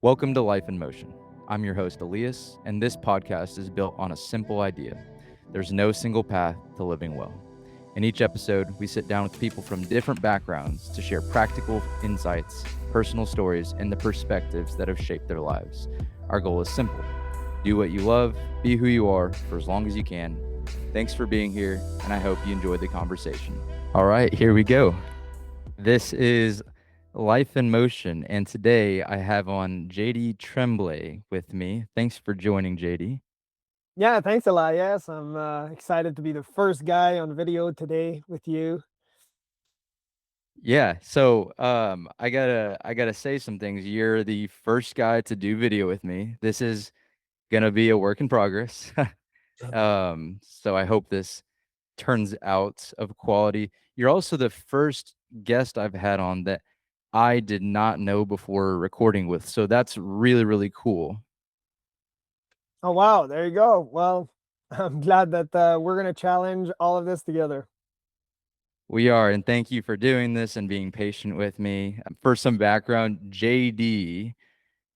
Welcome to Life in Motion. I'm your host, Elias, and this podcast is built on a simple idea. There's no single path to living well. In each episode, we sit down with people from different backgrounds to share practical insights, personal stories, and the perspectives that have shaped their lives. Our goal is simple: do what you love, be who you are for as long as you can. Thanks for being here, and I hope you enjoyed the conversation. All right, here we go. This is Life in Motion, and today I have on JD Tremblay with me. Thanks for joining, JD. Yeah, thanks a lot. Yes, I'm excited to be the first guy on video today with you. Yeah, so I gotta say some things. You're the first guy to do video with me. This is gonna be a work in progress. So I hope this turns out of quality. You're also the first guest I've had on that I did not know before recording with. So that's really, really cool. Oh, wow, there you go. Well, I'm glad that we're going to challenge all of this together. We are, and thank you for doing this and being patient with me. For some background, JD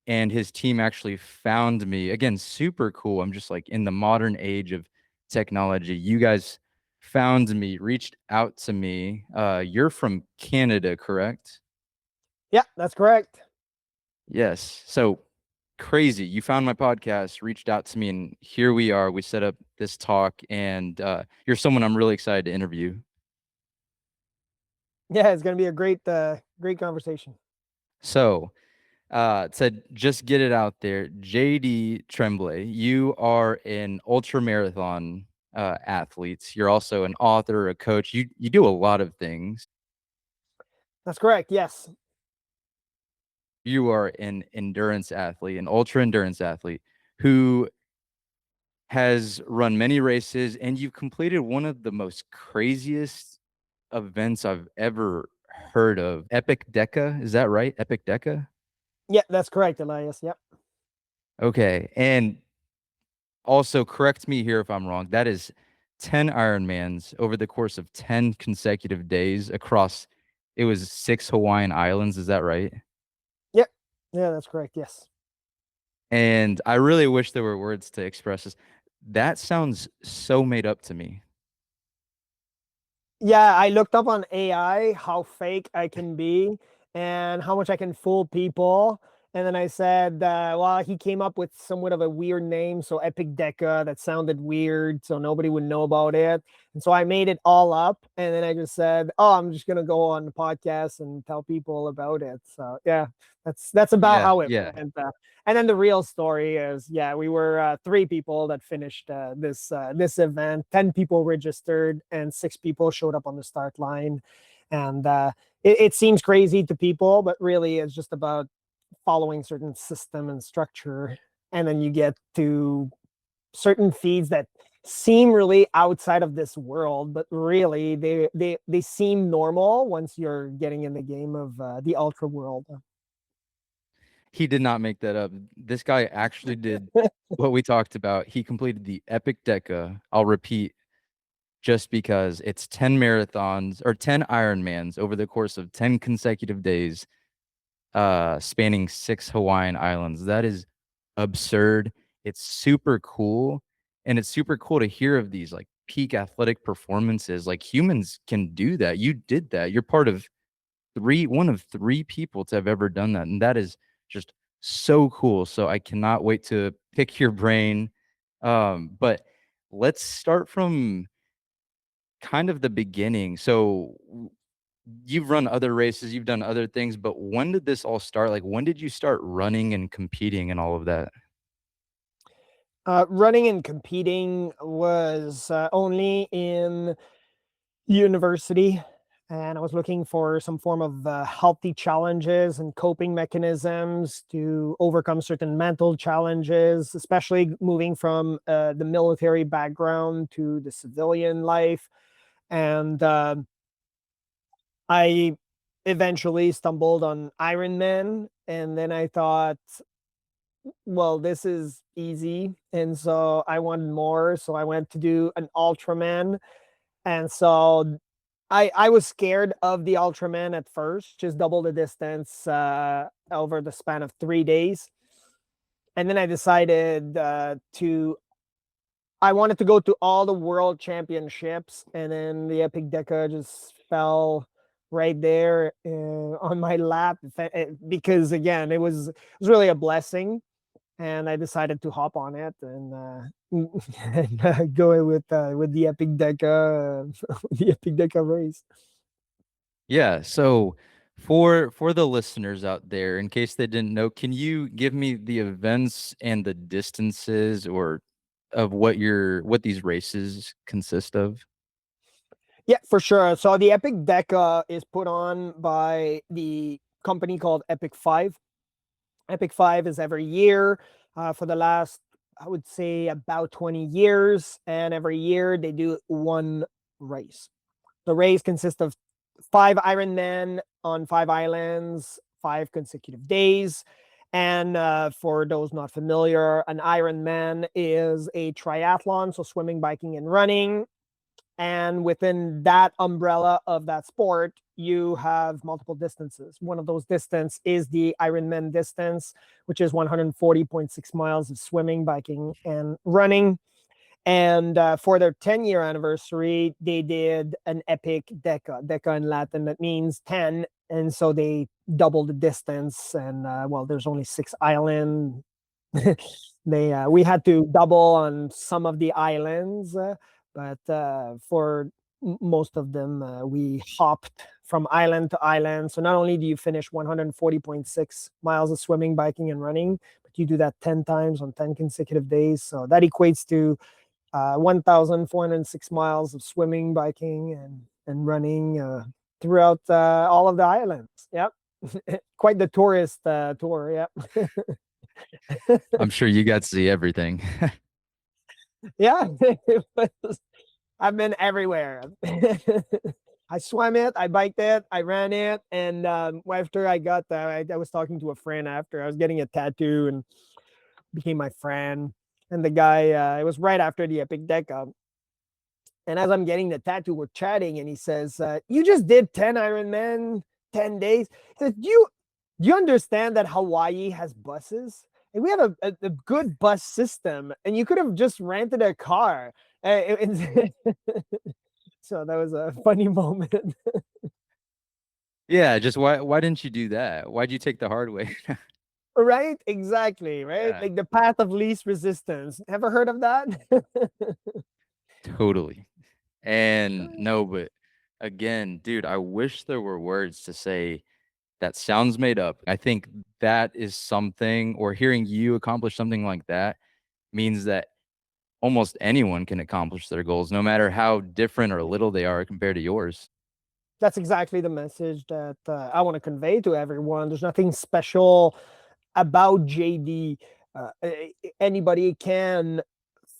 and his team actually found me. Again, super cool. I'm just like in the modern age of technology. You guys found me, reached out to me. You're from Canada, correct? Yeah, that's correct. Yes. So crazy. You found my podcast, reached out to me, and here we are. We set up this talk, and you're someone I'm really excited to interview. Yeah, it's going to be a great conversation. So, to just get it out there, JD Tremblay, you are an ultra marathon athlete. You're also an author, a coach. You do a lot of things. That's correct. Yes. You are an endurance athlete, an ultra endurance athlete who has run many races, and you've completed one of the most craziest events I've ever heard of. EPICDECA, is that right? EPICDECA? Yeah, that's correct, Elias. Yep. Okay. And also, correct me here if I'm wrong. That is 10 Ironmans over the course of 10 consecutive days across, it was 6 Hawaiian Islands. Is that right? Yep. Yeah, that's correct. Yes. And I really wish there were words to express this. That sounds so made up to me. Yeah, I looked up on AI how fake I can be and how much I can fool people. And then I said, well, he came up with somewhat of a weird name. So EPICDECA, that sounded weird. So nobody would know about it. And so I made it all up. And then I just said, oh, I'm just going to go on the podcast and tell people about it. So yeah, that's about Yeah, how it yeah. went. And then the real story is, yeah, we were three people that finished this event. 10 people registered, and 6 people showed up on the start line. And it seems crazy to people, but really, it's just about following certain system and structure, and then you get to certain feeds that seem really outside of this world, but really they seem normal once you're getting in the game of the ultra world. He did not make that up. This guy actually did what we talked about. He completed the Epic Deca. I'll repeat just because it's 10 marathons or 10 Ironmans over the course of 10 consecutive days, spanning 6 Hawaiian Islands. That is absurd. It's super cool. And it's super cool to hear of these like peak athletic performances. Like humans can do that. You did that. You're part of one of three people to have ever done that. And that is just so cool. So I cannot wait to pick your brain. But let's start from kind of the beginning. So you've run other races, you've done other things, but when did this all start? Like, when did you start running and competing and all of that? Running and competing was only in university, and I was looking for some form of healthy challenges and coping mechanisms to overcome certain mental challenges, especially moving from the military background to the civilian life. And I eventually stumbled on Ironman, and then I thought, well, this is easy. And so I wanted more. So I went to do an Ultraman. And so I was scared of the Ultraman at first, just double the distance over the span of 3 days. And then I decided I wanted to go to all the world championships, and then the EPICDECA just fell right there on my lap because again, it was really a blessing, and I decided to hop on it and go with the EPICDECA the EPICDECA race. Yeah, so for the listeners out there, in case they didn't know, can you give me the events and the distances or of what these races consist of? Yeah, for sure. So the EPICDECA is put on by the company called Epic 5. Epic 5 is every year for the last, I would say, about 20 years. And every year they do one race. The race consists of 5 Ironman on 5 islands, 5 consecutive days. And for those not familiar, an Ironman is a triathlon, so swimming, biking, and running. And within that umbrella of that sport, you have multiple distances. One of those distance is the Ironman-distance, which is 140.6 miles of swimming, biking, and running. And for their 10-year anniversary, they did an EPICDECA. Deca in Latin, that means 10. And so they doubled the distance. And well, there's only 6 islands. We had to double on some of the islands, but for most of them, we hopped from island to island. So not only do you finish 140.6 miles of swimming, biking, and running, but you do that 10 times on 10 consecutive days. So that equates to 1,406 miles of swimming, biking, and running throughout all of the islands. Yep. Quite the tourist tour. Yep. I'm sure you got to see everything. Yeah. I've been everywhere. I swam it, I biked it, I ran it, and after I got that, I was talking to a friend after I was getting a tattoo and became my friend. And the guy, it was right after the EPICDECA. And as I'm getting the tattoo, we're chatting, and he says, "You just did 10 Ironman, 10 days." He says, "Do you understand that Hawaii has buses? And we have a good bus system, and you could have just rented a car." So that was a funny moment. Yeah, just why didn't you do that? Why'd you take the hard way? Right? Exactly. Right? Yeah, Like the path of least resistance. Ever heard of that? totally. And no, but again, dude, I wish there were words to say that sounds made up. I think that is something, or hearing you accomplish something like that means that almost anyone can accomplish their goals, no matter how different or little they are compared to yours. That's exactly the message that I want to convey to everyone. There's nothing special about JD. Anybody can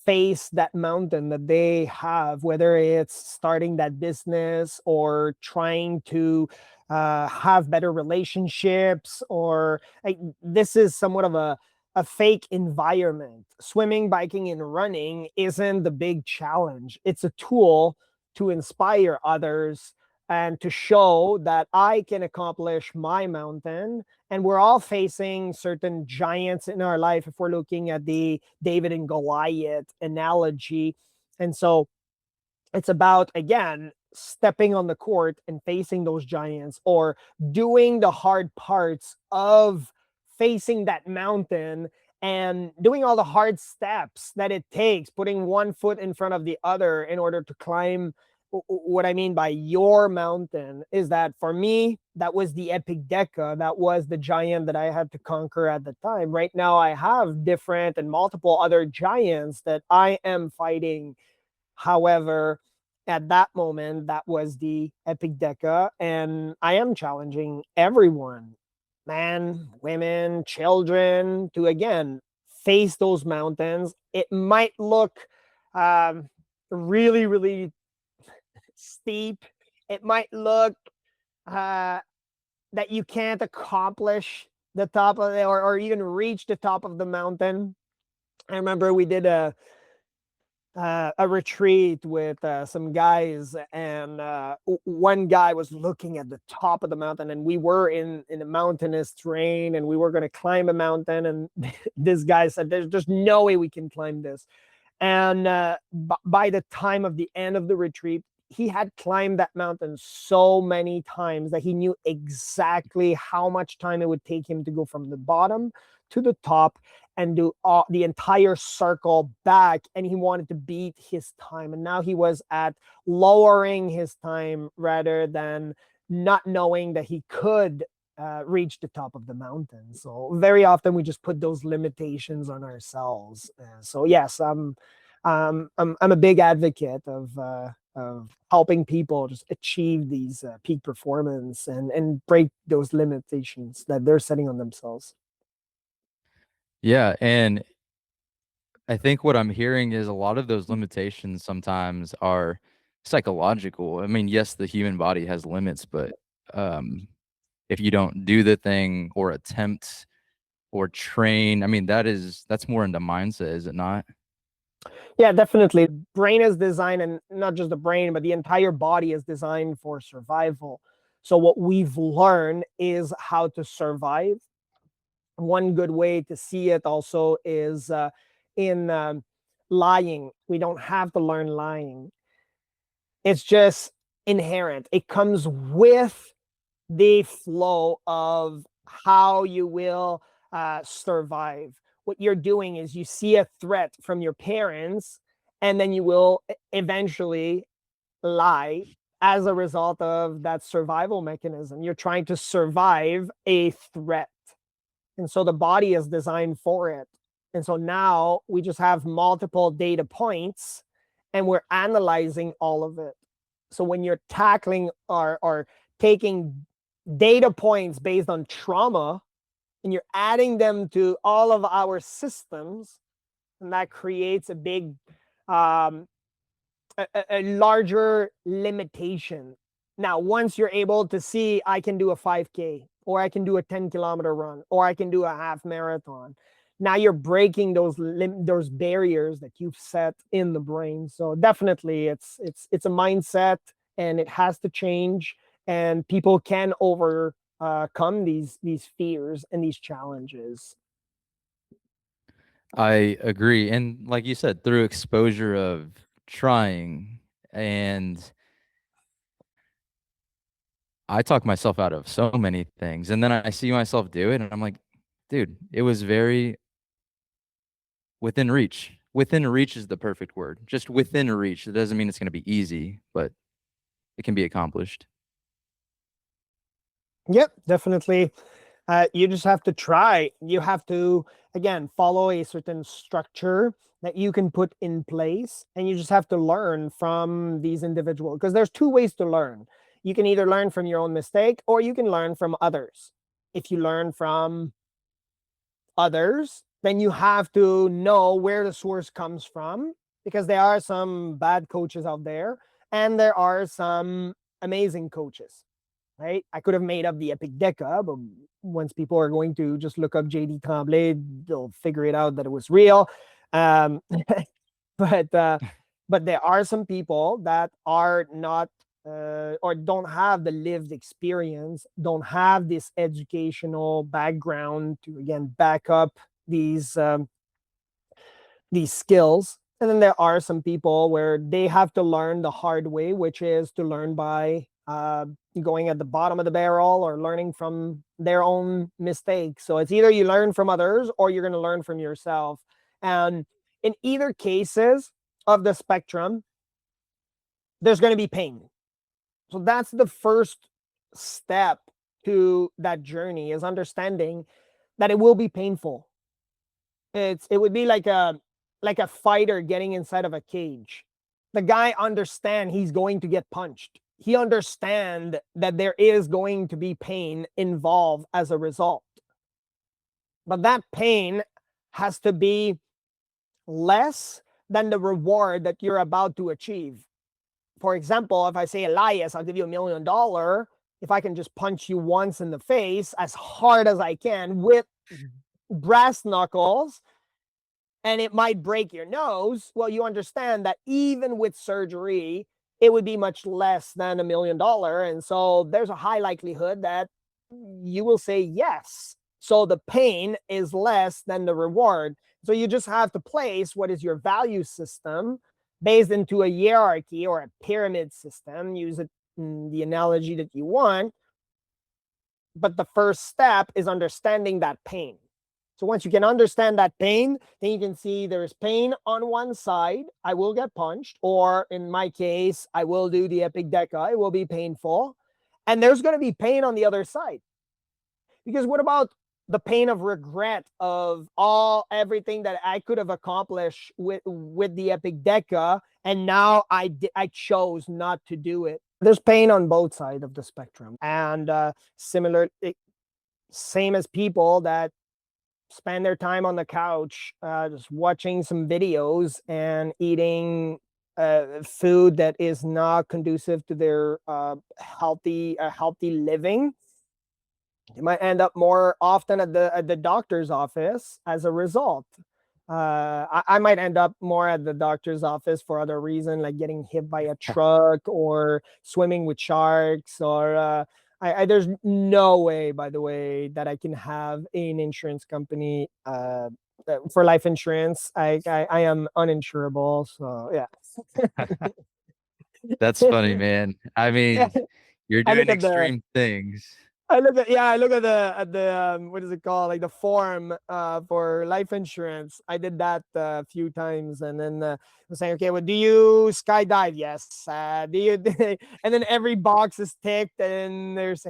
face that mountain that they have, whether it's starting that business or trying to have better relationships, or like, this is somewhat of a fake environment. Swimming, biking, and running isn't the big challenge. It's a tool to inspire others and to show that I can accomplish my mountain. And we're all facing certain giants in our life if we're looking at the David and Goliath analogy. And so it's about, again, stepping on the court and facing those giants, or doing the hard parts of facing that mountain and doing all the hard steps that it takes, putting one foot in front of the other in order to climb. What I mean by your mountain is that for me, that was the EPICDECA. That was the giant that I had to conquer at the time. Right now, I have different and multiple other giants that I am fighting. However, at that moment, that was the EPICDECA, and I am challenging everyone, men, women, children, to again face those mountains. It might look really, really steep. It might look uh, that you can't accomplish the top of it, or even reach the top of the mountain. I remember we did a retreat with some guys, and one guy was looking at the top of the mountain, and we were in a mountainous terrain, and we were going to climb a mountain, and this guy said, "There's just no way we can climb this." And by the time of the end of the retreat, he had climbed that mountain so many times that he knew exactly how much time it would take him to go from the bottom to the top and do the entire circle back. And he wanted to beat his time. And now he was at lowering his time rather than not knowing that he could reach the top of the mountain. So very often we just put those limitations on ourselves. So yes, I'm a big advocate of helping people just achieve these peak performance and break those limitations that they're setting on themselves. Yeah, and I think what I'm hearing is a lot of those limitations sometimes are psychological. I mean, yes, the human body has limits, but um, if you don't do the thing or attempt or train, I mean, that's more into mindset, is it not? Yeah, definitely. Brain is designed, and not just the brain, but the entire body is designed for survival. So what we've learned is how to survive. One good way to see it also is in lying. We don't have to learn lying. It's just inherent. It comes with the flow of how you will survive. What you're doing is you see a threat from your parents, and then you will eventually lie as a result of that survival mechanism. You're trying to survive a threat. And so the body is designed for it. And so now we just have multiple data points and we're analyzing all of it. So when you're tackling or taking data points based on trauma and you're adding them to all of our systems, and that creates a big um, a larger limitation. Now, once you're able to see, I can do a 5K, or I can do a 10-kilometer run, or I can do a half marathon. Now you're breaking those barriers that you've set in the brain. So definitely, it's a mindset, and it has to change. And people can overcome these fears and these challenges. I agree. And like you said, through exposure of trying, and I talk myself out of so many things. And then I see myself do it and I'm like, dude, it was very within reach. Within reach is the perfect word. Just within reach. It doesn't mean it's going to be easy, but it can be accomplished. Yep, definitely. You just have to try. You have to, again, follow a certain structure that you can put in place. And you just have to learn from these individuals, because there's two ways to learn. You can either learn from your own mistake, or you can learn from others. If you learn from others, then you have to know where the source comes from, because there are some bad coaches out there and there are some amazing coaches, right? I could have made up the EPICDECA, but once people are going to just look up JD Tremblay, they'll figure it out that it was real. Um, but but there are some people that are not or don't have the lived experience, don't have this educational background to again back up these skills. And then there are some people where they have to learn the hard way, which is to learn by going at the bottom of the barrel or learning from their own mistakes. So it's either you learn from others or you're going to learn from yourself. And in either cases of the spectrum, there's going to be pain. So that's the first step to that journey, is understanding that it will be painful. It would be like a fighter getting inside of a cage. The guy understand he's going to get punched. He understand that there is going to be pain involved as a result. But that pain has to be less than the reward that you're about to achieve. For example, if I say, Elias, I'll give you $1 million if I can just punch you once in the face as hard as I can with brass knuckles, and it might break your nose, well, you understand that even with surgery, it would be much less than $1 million. And so there's a high likelihood that you will say yes. So the pain is less than the reward. So you just have to place what is your value system based into a hierarchy or a pyramid system. Use it in the analogy that you want. But the first step is understanding that pain. So once you can understand that pain, then you can see there is pain on one side. I will get punched, or in my case, I will do the EPICDECA. It will be painful. And there's going to be pain on the other side. Because what about the pain of regret of everything that I could have accomplished with the EPICDECA, and now I chose not to do it? There's pain on both sides of the spectrum, and same as people that spend their time on the couch, just watching some videos and eating food that is not conducive to their healthy living. You might end up more often at the doctor's office as a result. I might end up more at the doctor's office for other reason, like getting hit by a truck or swimming with sharks. Or there's no way, by the way, that I can have an insurance company for life insurance. I am uninsurable. So yeah. That's funny, man. I Yeah, mean, you're I look doing at the extreme things. I look at the what is it called, like the form for life insurance. I did that a few times, and then I'm saying, okay, well, do you skydive? Yes. Do you? And then every box is ticked, and there's,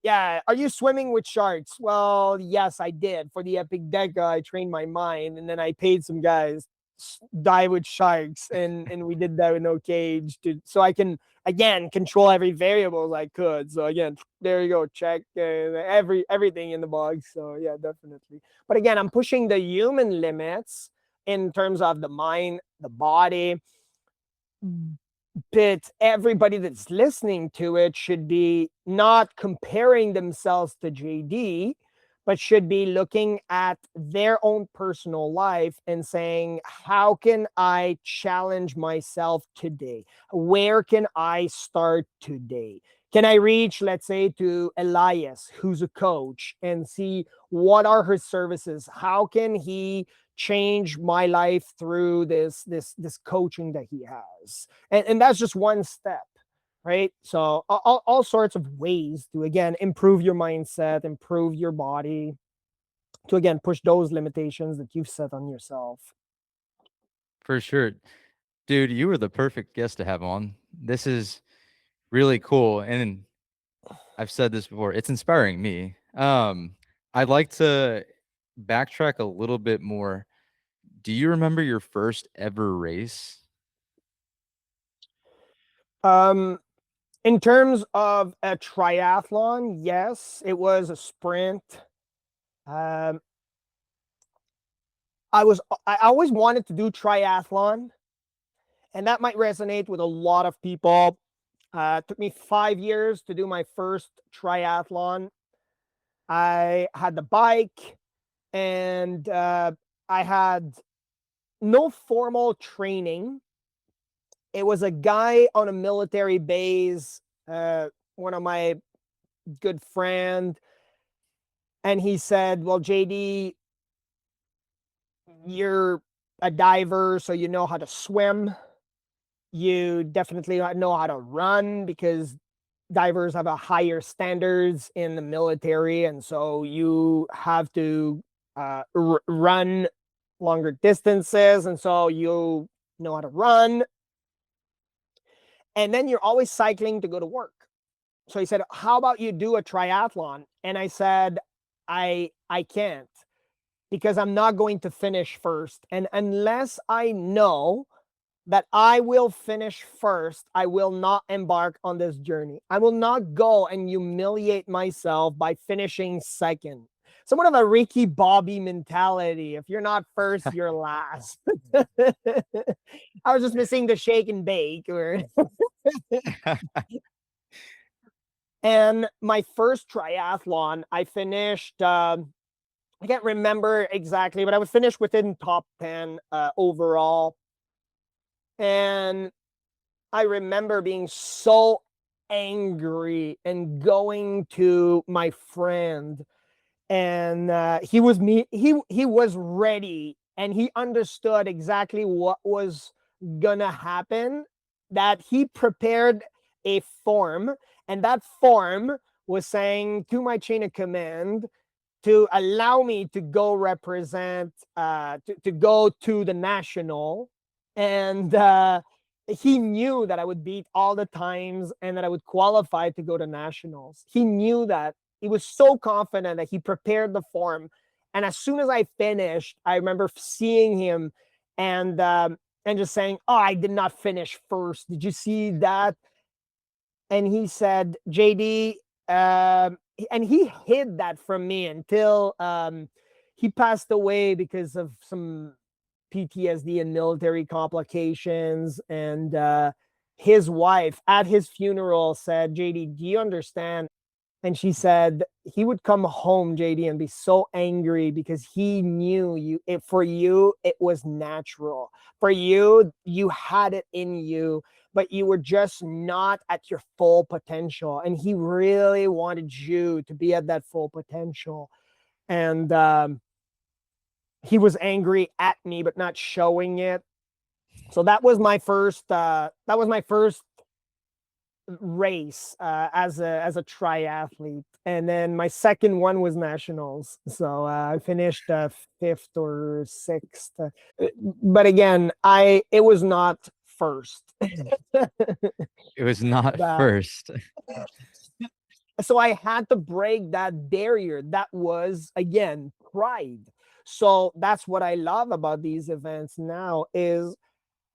yeah. Are you swimming with sharks? Well, yes, I did for the EPICDECA. I trained my mind, and then I paid some guys dive with sharks, and we did that with no cage so I can again control every variable I could. So again, there you go, check everything in the box. So yeah, definitely. But again, I'm pushing the human limits in terms of the mind, the body. But everybody that's listening to it should be not comparing themselves to JD, but should be looking at their own personal life and saying, how can I challenge myself today? Where can I start today? Can I reach, let's say, to Elias, who's a coach, and see what are her services? How can he change my life through this coaching that he has? And that's just one step, right? So all sorts of ways to again improve your mindset, improve your body, to again push those limitations that you've set on yourself. For sure. Dude, you were the perfect guest to have on. This is really cool. And I've said this before, it's inspiring me. I'd like to backtrack a little bit more. Do you remember your first ever race? um in terms of a triathlon, yes, it was a sprint. um I always wanted to do triathlon, and that might resonate with a lot of people. It took me 5 years to do my first triathlon. I had the bike, and I had no formal training. It was a guy on a military base, one of my good friend, and he said, "Well, JD, you're a diver, so you know how to swim. You definitely know how to run because divers have a higher standards in the military, and so you have to run longer distances, and so you know how to run, and then you're always cycling to go to work." So he said, how about you do a triathlon? And I said, I can't, because I'm not going to finish first, and unless I know that I will finish first, I will not embark on this journey. I will not go and humiliate myself by finishing second. Somewhat of a Ricky Bobby mentality. If you're not first, you're last. I was just missing the shake and bake. And my first triathlon, I finished I can't remember exactly, but I would finish within top 10 overall. And I remember being so angry and going to my friend, and he was ready, and he understood exactly what was gonna happen, that he prepared a form, and that form was saying to my chain of command to allow me to go represent, to go to the national. And he knew that I would beat all the times and that I would qualify to go to nationals. He knew that. He was so confident that he prepared the form. And as soon as I finished, I remember seeing him and just saying, "Oh, I did not finish first. Did you see that?" And he said, "JD," and he hid that from me until he passed away because of some PTSD and military complications. And his wife at his funeral said, "JD, do you understand?" And she said he would come home, JD, and be so angry because he knew for you it was natural. For you, you had it in you, but you were just not at your full potential. And he really wanted you to be at that full potential. And he was angry at me, but not showing it. So that was my first. That was my first race as a triathlete. And then my second one was nationals. So I finished fifth or sixth. But again, I it was not first. It was not That first. so I had to break that barrier. That was again pride. So that's what I love about these events now is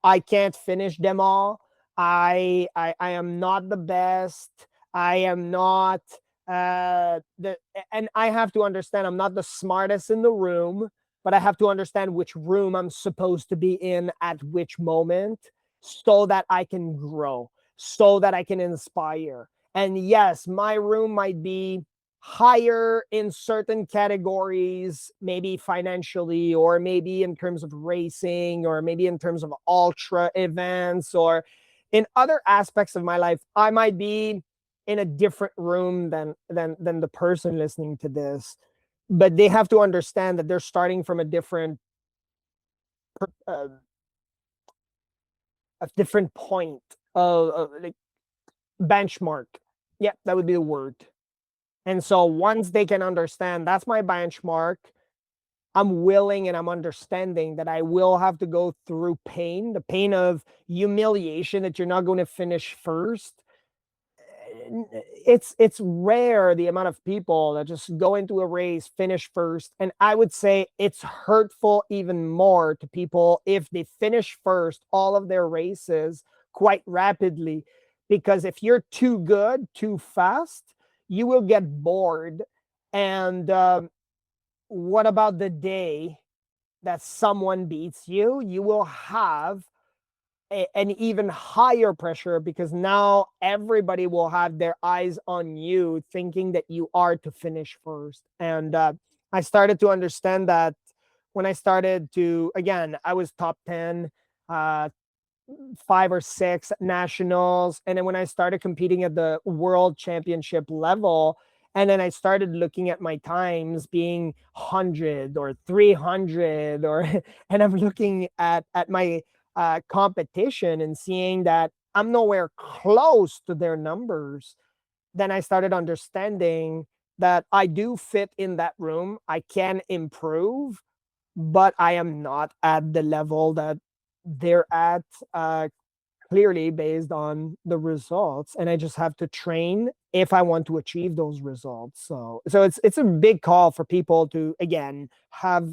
I can't finish them all. I am not the best. I am not the and I have to understand I'm not the smartest in the room, but I have to understand which room I'm supposed to be in at which moment so that I can grow, so that I can inspire. And yes, my room might be higher in certain categories, maybe financially, or maybe in terms of racing, or maybe in terms of ultra events, or in other aspects of my life, I might be in a different room than the person listening to this. But they have to understand that they're starting from uh, a different point of like benchmark. Yeah, that would be the word. And so once they can understand that's my benchmark, I'm willing and I'm understanding that I will have to go through pain, the pain of humiliation that you're not going to finish first. It's rare the amount of people that just go into a race, finish first. And I would say it's hurtful even more to people if they finish first all of their races quite rapidly. Because if you're too good, too fast, you will get bored. And what about the day that someone beats you? You will have an even higher pressure because now everybody will have their eyes on you, thinking that you are to finish first. And I started to understand that when I started to, again, I was top 10, uh, five or six nationals. And then when I started competing at the world championship level, and then I started looking at my times being 100 or 300, or and I'm looking at my competition and seeing that I'm nowhere close to their numbers, then I started understanding that I do fit in that room. I can improve, but I am not at the level that they're at, uh, clearly based on the results. And I just have to train if I want to achieve those results. So it's a big call for people to again have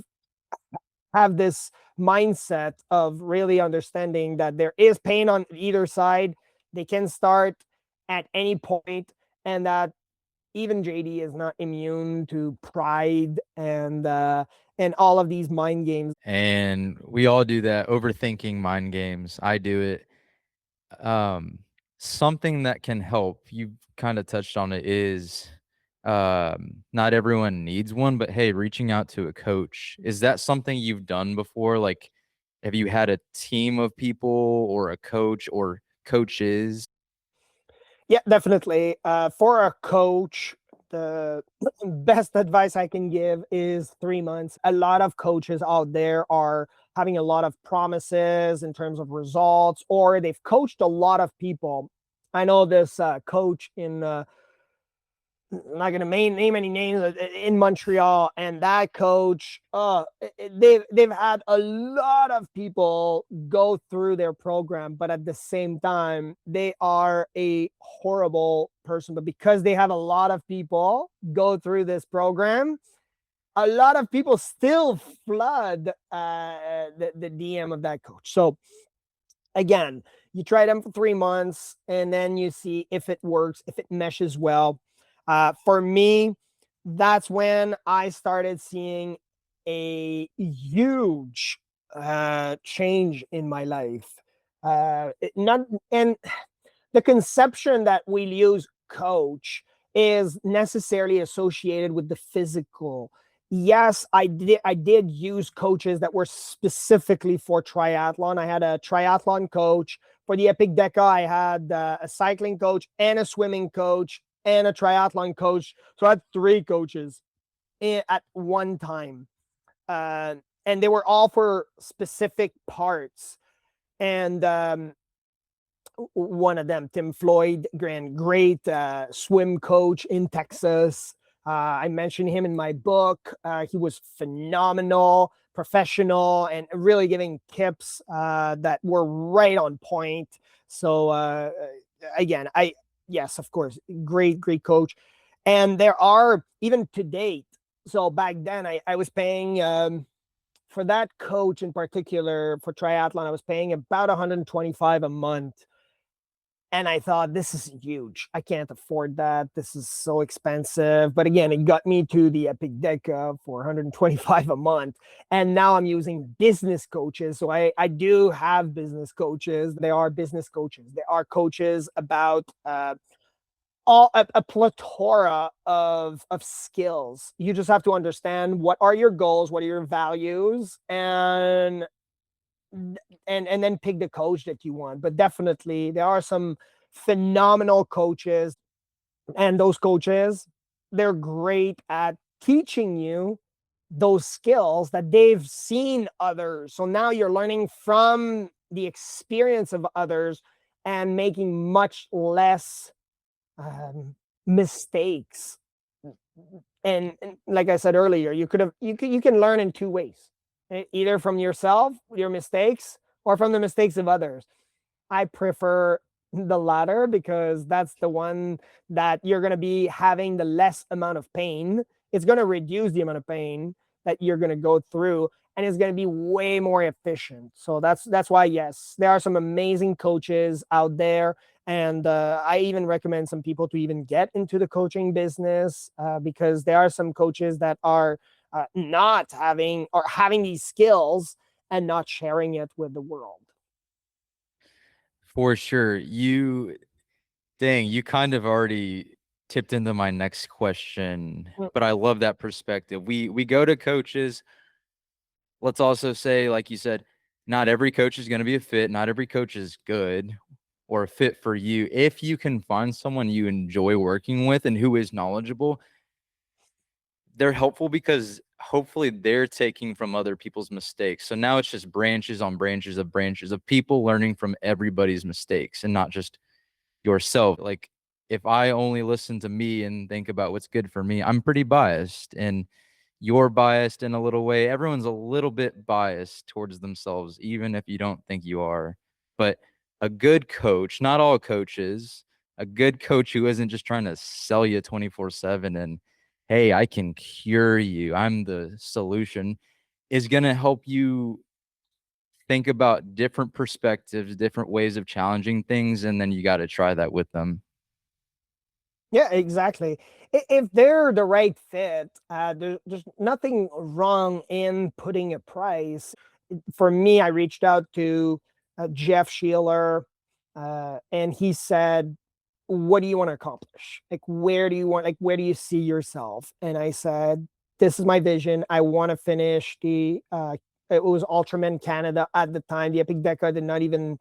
this mindset of really understanding that there is pain on either side. They can start at any point, and that even JD is not immune to pride and all of these mind games. And we all do that, overthinking mind games. I do it. Um, Something that can help, you kind of touched on it, is not everyone needs one, but hey, reaching out to a coach, is that something you've done before? Like, have you had a team of people or a coach or coaches? Yeah, definitely. For a coach, the best advice I can give is 3 months. A lot of coaches out there are having a lot of promises in terms of results, or they've coached a lot of people. I know this coach in I'm not gonna name any names in Montreal, and that coach, they've had a lot of people go through their program, but at the same time, they are a horrible person. But because they have a lot of people go through this program, a lot of people still flood the DM of that coach. So again, you try them for 3 months and then you see if it works, if it meshes well. For me, that's when I started seeing a huge change in my life. Not and the conception that we use coach is necessarily associated with the physical. Yes, I did use coaches that were specifically for triathlon. I had a triathlon coach. For the EPICDECA, I had a cycling coach and a swimming coach and a triathlon coach. So I had three coaches at one time. And they were all for specific parts. And one of them, Tim Floyd, great swim coach in Texas. I mentioned him in my book. He was phenomenal, professional, and really giving tips that were right on point. So again, yes, of course, great coach. And there are even to date. So back then, I was paying for that coach in particular for triathlon. I was paying about 125 a month, and I thought, this is huge. I can't afford that. This is so expensive. But again, it got me to the EPICDECA for 125 a month. And now I'm using business coaches. So I do have business coaches. They are business coaches. They are coaches about a plethora of skills. You just have to understand what are your goals, what are your values, and then pick the coach that you want. But definitely there are some phenomenal coaches, and those coaches, they're great at teaching you those skills that they've seen others. So now you're learning from the experience of others and making much less um, mistakes. And like I said earlier, you can learn in two ways, either from yourself, your mistakes, or from the mistakes of others. I prefer the latter because that's the one that you're going to be having the less amount of pain. It's going to reduce the amount of pain that you're going to go through, and it's going to be way more efficient. So that's why, yes, there are some amazing coaches out there, and I even recommend some people to even get into the coaching business because there are some coaches that are not having or having these skills and not sharing it with the world. For sure. You kind of already tipped into my next question, Mm. but I love that perspective. We go to coaches. Let's also say, like you said, not every coach is going to be a fit. Not every coach is good or a fit for you. If you can find someone you enjoy working with and who is knowledgeable, they're helpful because hopefully they're taking from other people's mistakes. So now it's just branches of people learning from everybody's mistakes and not just yourself. Like, if I only listen to me and think about what's good for me, I'm pretty biased, and you're biased in a little way. Everyone's a little bit biased towards themselves, even if you don't think you are. But a good coach, not all coaches, a good coach who isn't just trying to sell you 24/7 and, hey, I can cure you, I'm the solution, is going to help you think about different perspectives, different ways of challenging things, and then you got to try that with them. Yeah, exactly. If they're the right fit, there's nothing wrong in putting a price. For me, I reached out to Jeff Sheeler, and he said what do you want to accomplish? Like, where do you want, like, where do you see yourself? And I said, this is my vision. I want to finish it was Ultraman Canada at the time. The EPICDECA did not even,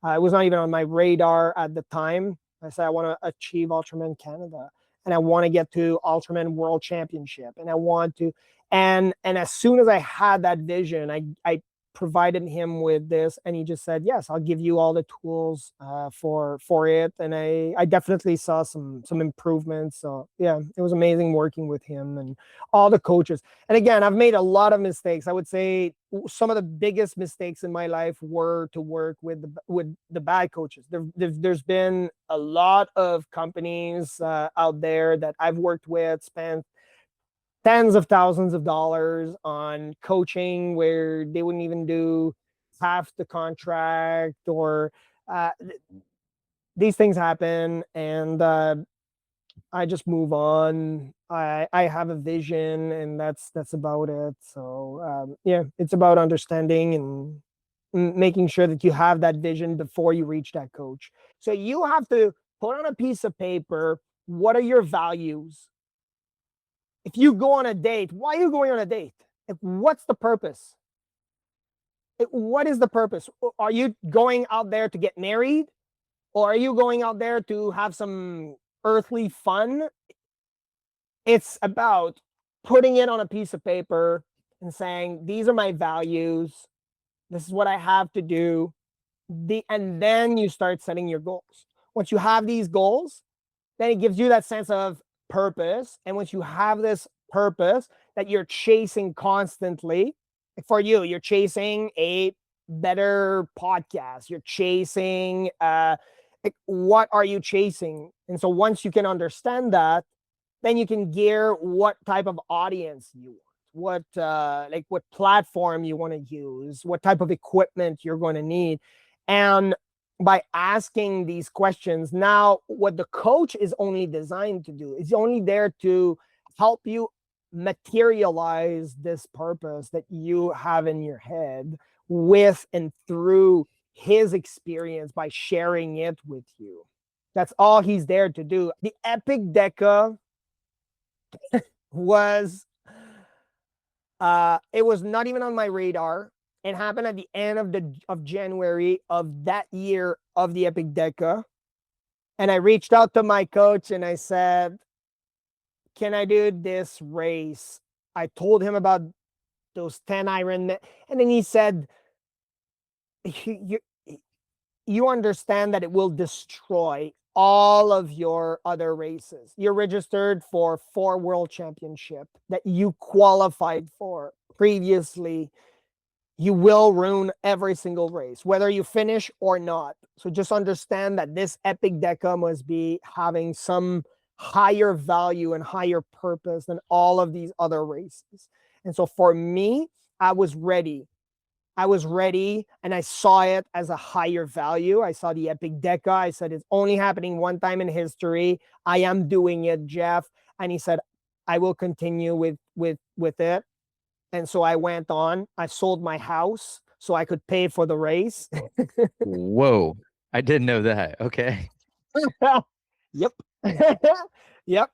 it was not even on my radar at the time. I said, I want to achieve Ultraman Canada, and I want to get to Ultraman World Championship. And I want to, and as soon as I had that vision, I provided him with this, and he just said, yes, I'll give you all the tools for it. And I definitely saw some improvements. So yeah, it was amazing working with him and all the coaches. And again, I've made a lot of mistakes. I would say some of the biggest mistakes in my life were to work with the bad coaches. There's been a lot of companies out there that I've worked with, spent tens of thousands of dollars on coaching where they wouldn't even do half the contract, or uh, these things happen. And I just move on. I have a vision, and that's about it. So yeah, it's about understanding and making sure that you have that vision before you reach that coach. So you have to put on a piece of paper, what are your values? If you go on a date, why are you going on a date? What's the purpose? What is the purpose? Are you going out there to get married? Or are you going out there to have some earthly fun? It's about putting it on a piece of paper and saying, these are my values. This is what I have to do. And then you start setting your goals. Once you have these goals, then it gives you that sense of purpose. And once you have this purpose that you're chasing constantly, like for you, you're chasing a better podcast, you're chasing like, what are you chasing? And so once you can understand that, then you can gear what type of audience you want, what platform you want to use, what type of equipment you're going to need. And by asking these questions, now what the coach is only designed to do is only there to help you materialize this purpose that you have in your head with and through his experience by sharing it with you. That's all he's there to do. The EPICDECA was it was not even on my radar. It happened at the end of January of that year of the EPICDECA. And I reached out to my coach and I said, can I do this race? I told him about those 10 Ironman. And then he said, you understand that it will destroy all of your other races. You're registered for 4 world championship that you qualified for previously. You will ruin every single race, whether you finish or not. So just understand that this EPICDECA must be having some higher value and higher purpose than all of these other races. And so for me, I was ready. And I saw it as a higher value. I saw the EPICDECA. I said, it's only happening one time in history. I am doing it, Jeff. And he said, I will continue with it. And so I went on. I sold my house so I could pay for the race. Whoa. I didn't know that. Okay. Yep. Yep.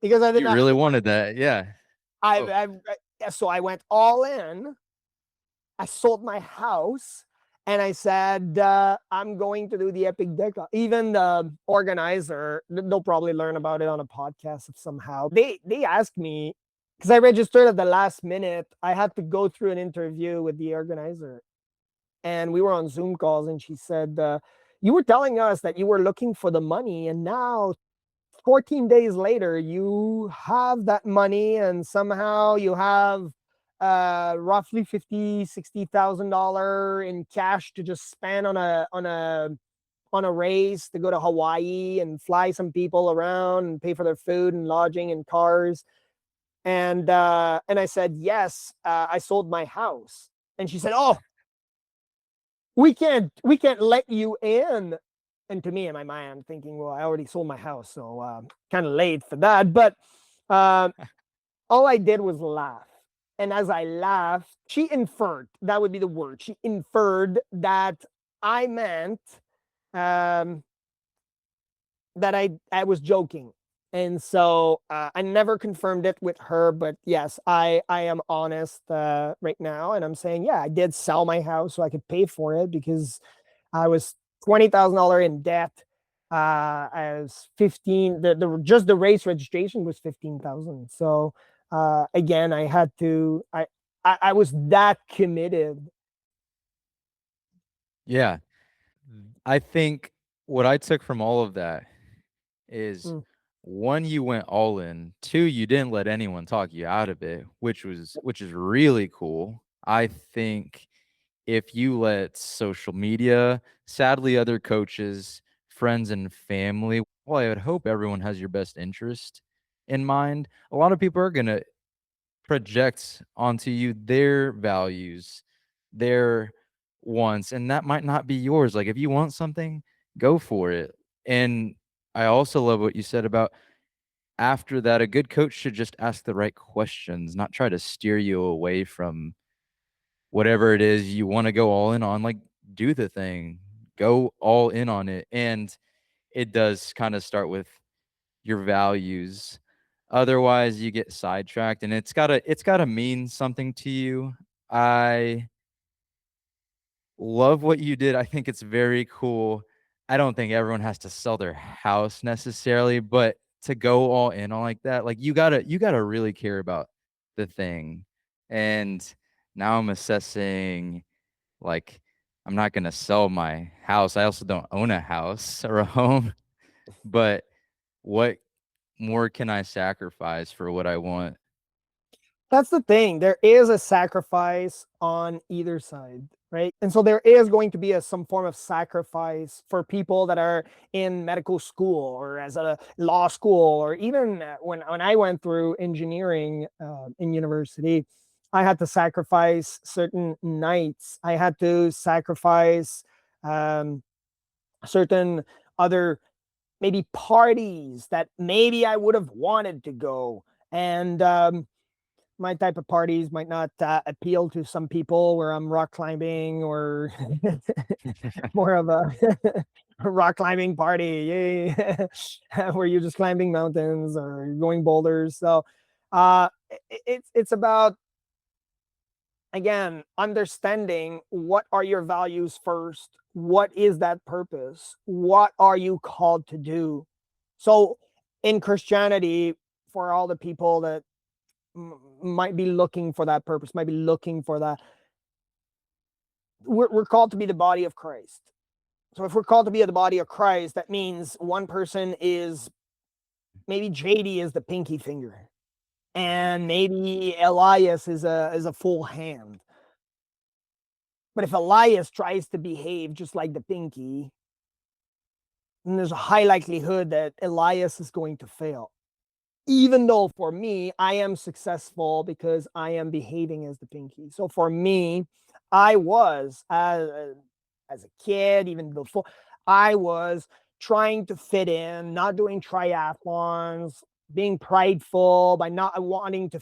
Because I did You not. really wanted that. Yeah. So I went all in. I sold my house and I said, I'm going to do the EPICDECA. Even the organizer, they'll probably learn about it on a podcast somehow. They asked me, because I registered at the last minute, I had to go through an interview with the organizer. And we were on Zoom calls, and she said, you were telling us that you were looking for the money, and now 14 days later, you have that money, and somehow you have roughly $50,000-$60,000 in cash to just spend on a race to go to Hawaii and fly some people around and pay for their food and lodging and cars. And I said, yes, I sold my house. And she said, oh, we can't let you in. And to me, in my mind, I'm thinking, well, I already sold my house, so kind of late for that. But all I did was laugh. And as I laughed, she inferred, that would be the word. She inferred that I meant, that I was joking. And so I never confirmed it with her, but yes, I am honest right now, and I'm saying, yeah, I did sell my house so I could pay for it because I was $20,000 in debt. I was 15. The just the race registration was 15,000. So again, I had to. I was that committed. Yeah. I think what I took from all of that is, Mm. one, you went all in. Two, you didn't let anyone talk you out of it, which is really cool. I think if you let social media, sadly, other coaches, friends, and family, well, I would hope everyone has your best interest in mind. A lot of people are gonna project onto you their values, their wants, and that might not be yours. Like, if you want something, go for it. And I also love what you said about, after that, a good coach should just ask the right questions, not try to steer you away from whatever it is you want to go all in on. Like, do the thing, go all in on it. And it does kind of start with your values. Otherwise, you get sidetracked, and it's gotta mean something to you. I love what you did. I think it's very cool. I don't think everyone has to sell their house necessarily, but to go all in on like that, like, you gotta really care about the thing. And now I'm assessing, like, I'm not gonna sell my house. I also don't own a house or a home, but what more can I sacrifice for what I want? That's the thing. There is a sacrifice on either side, right? And so there is going to be some form of sacrifice for people that are in medical school or as a law school, or even when I went through engineering in university, I had to sacrifice certain nights. I had to sacrifice um, certain other maybe parties that maybe I would have wanted to go. And my type of parties might not appeal to some people where I'm rock climbing or more of a rock climbing party, yay, where you're just climbing mountains or going boulders. So it's about, again, understanding what are your values first. What is that purpose? What are you called to do? So in Christianity, for all the people that might be looking for that purpose, might be looking for that, we're called to be the body of Christ. So if we're called to be the body of Christ, that means one person is, maybe JD is the pinky finger, and maybe Elias is a full hand. But if Elias tries to behave just like the pinky, then there's a high likelihood that Elias is going to fail. Even though for me, I am successful because I am behaving as the pinky. So for me, I was as a kid, even before, I was trying to fit in, not doing triathlons, being prideful by not wanting to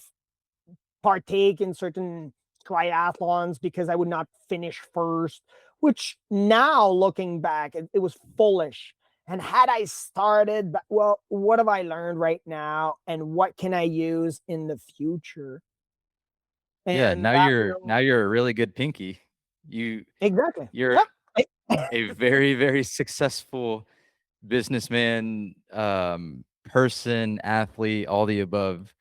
partake in certain triathlons because I would not finish first, which now looking back, it was foolish. And had I started, well, what have I learned right now? And what can I use in the future? Yeah, And now that you're will, now you're a really good pinky. You exactly. you're Yep. a very, very successful businessman, person, athlete, all the above.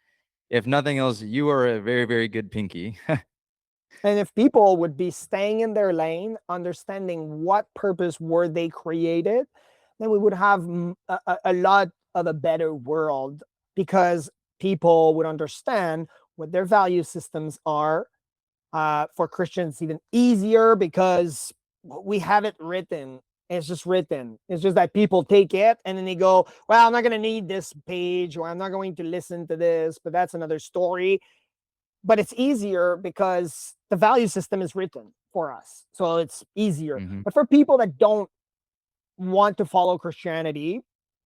If nothing else, you are a very, very good pinky. And if people would be staying in their lane, understanding what purpose were they created, then we would have a lot of a better world, because people would understand what their value systems are. For Christians, even easier because we have it written. It's just written. It's just that people take it and then they go, well, I'm not going to need this page, or I'm not going to listen to this, but that's another story. But it's easier because the value system is written for us. So it's easier. Mhm. But for people that don't want to follow Christianity,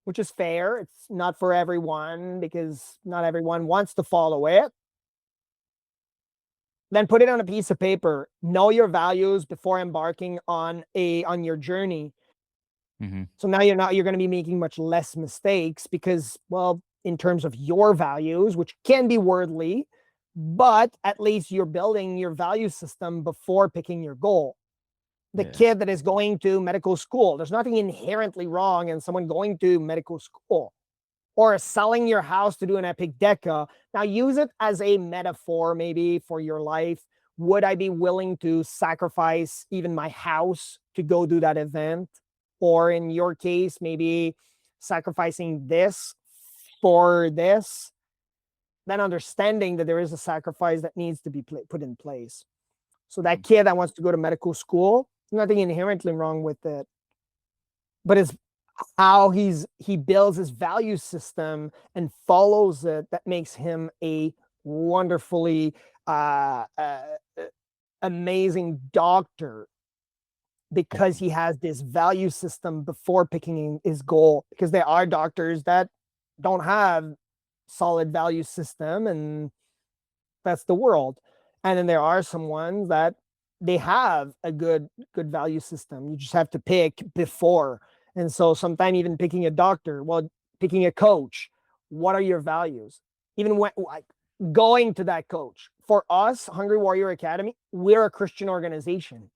which is fair, it's not for everyone because not everyone wants to follow it. Then put it on a piece of paper. Know your values before embarking on your journey. So now you're going to be making much less mistakes because, well, in terms of your values, which can be worldly, but at least you're building your value system before picking your goal. The Yeah. kid that is going to medical school, there's nothing inherently wrong in someone going to medical school or selling your house to do an EPICDECA. Now use it as a metaphor maybe for your life. Would I be willing to sacrifice even my house to go do that event? Or in your case, maybe sacrificing this for this, then understanding that there is a sacrifice that needs to be put in place. So that kid that wants to go to medical school, nothing inherently wrong with it, but it's how he builds his value system and follows it that makes him a wonderfully uh, uh, amazing doctor, because he has this value system before picking his goal. Because there are doctors that don't have solid value system, and that's the world. And then there are some ones that they have a good value system. You just have to pick before. And so sometimes even picking a doctor, well, picking a coach, what are your values? Even when like going to that coach. For us, Hungry Warrior Academy, we're a Christian organization.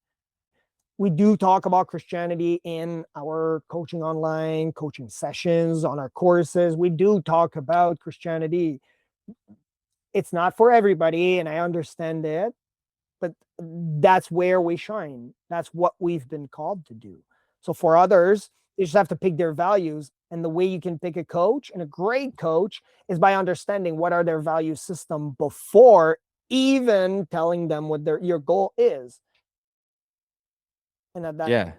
We do talk about Christianity in our coaching online, coaching sessions, on our courses. We do talk about Christianity. It's not for everybody, and I understand it, but that's where we shine. That's what we've been called to do. So for others, they just have to pick their values. And the way you can pick a coach, and a great coach, is by understanding what are their value system before even telling them what your goal is. And Yeah. yep.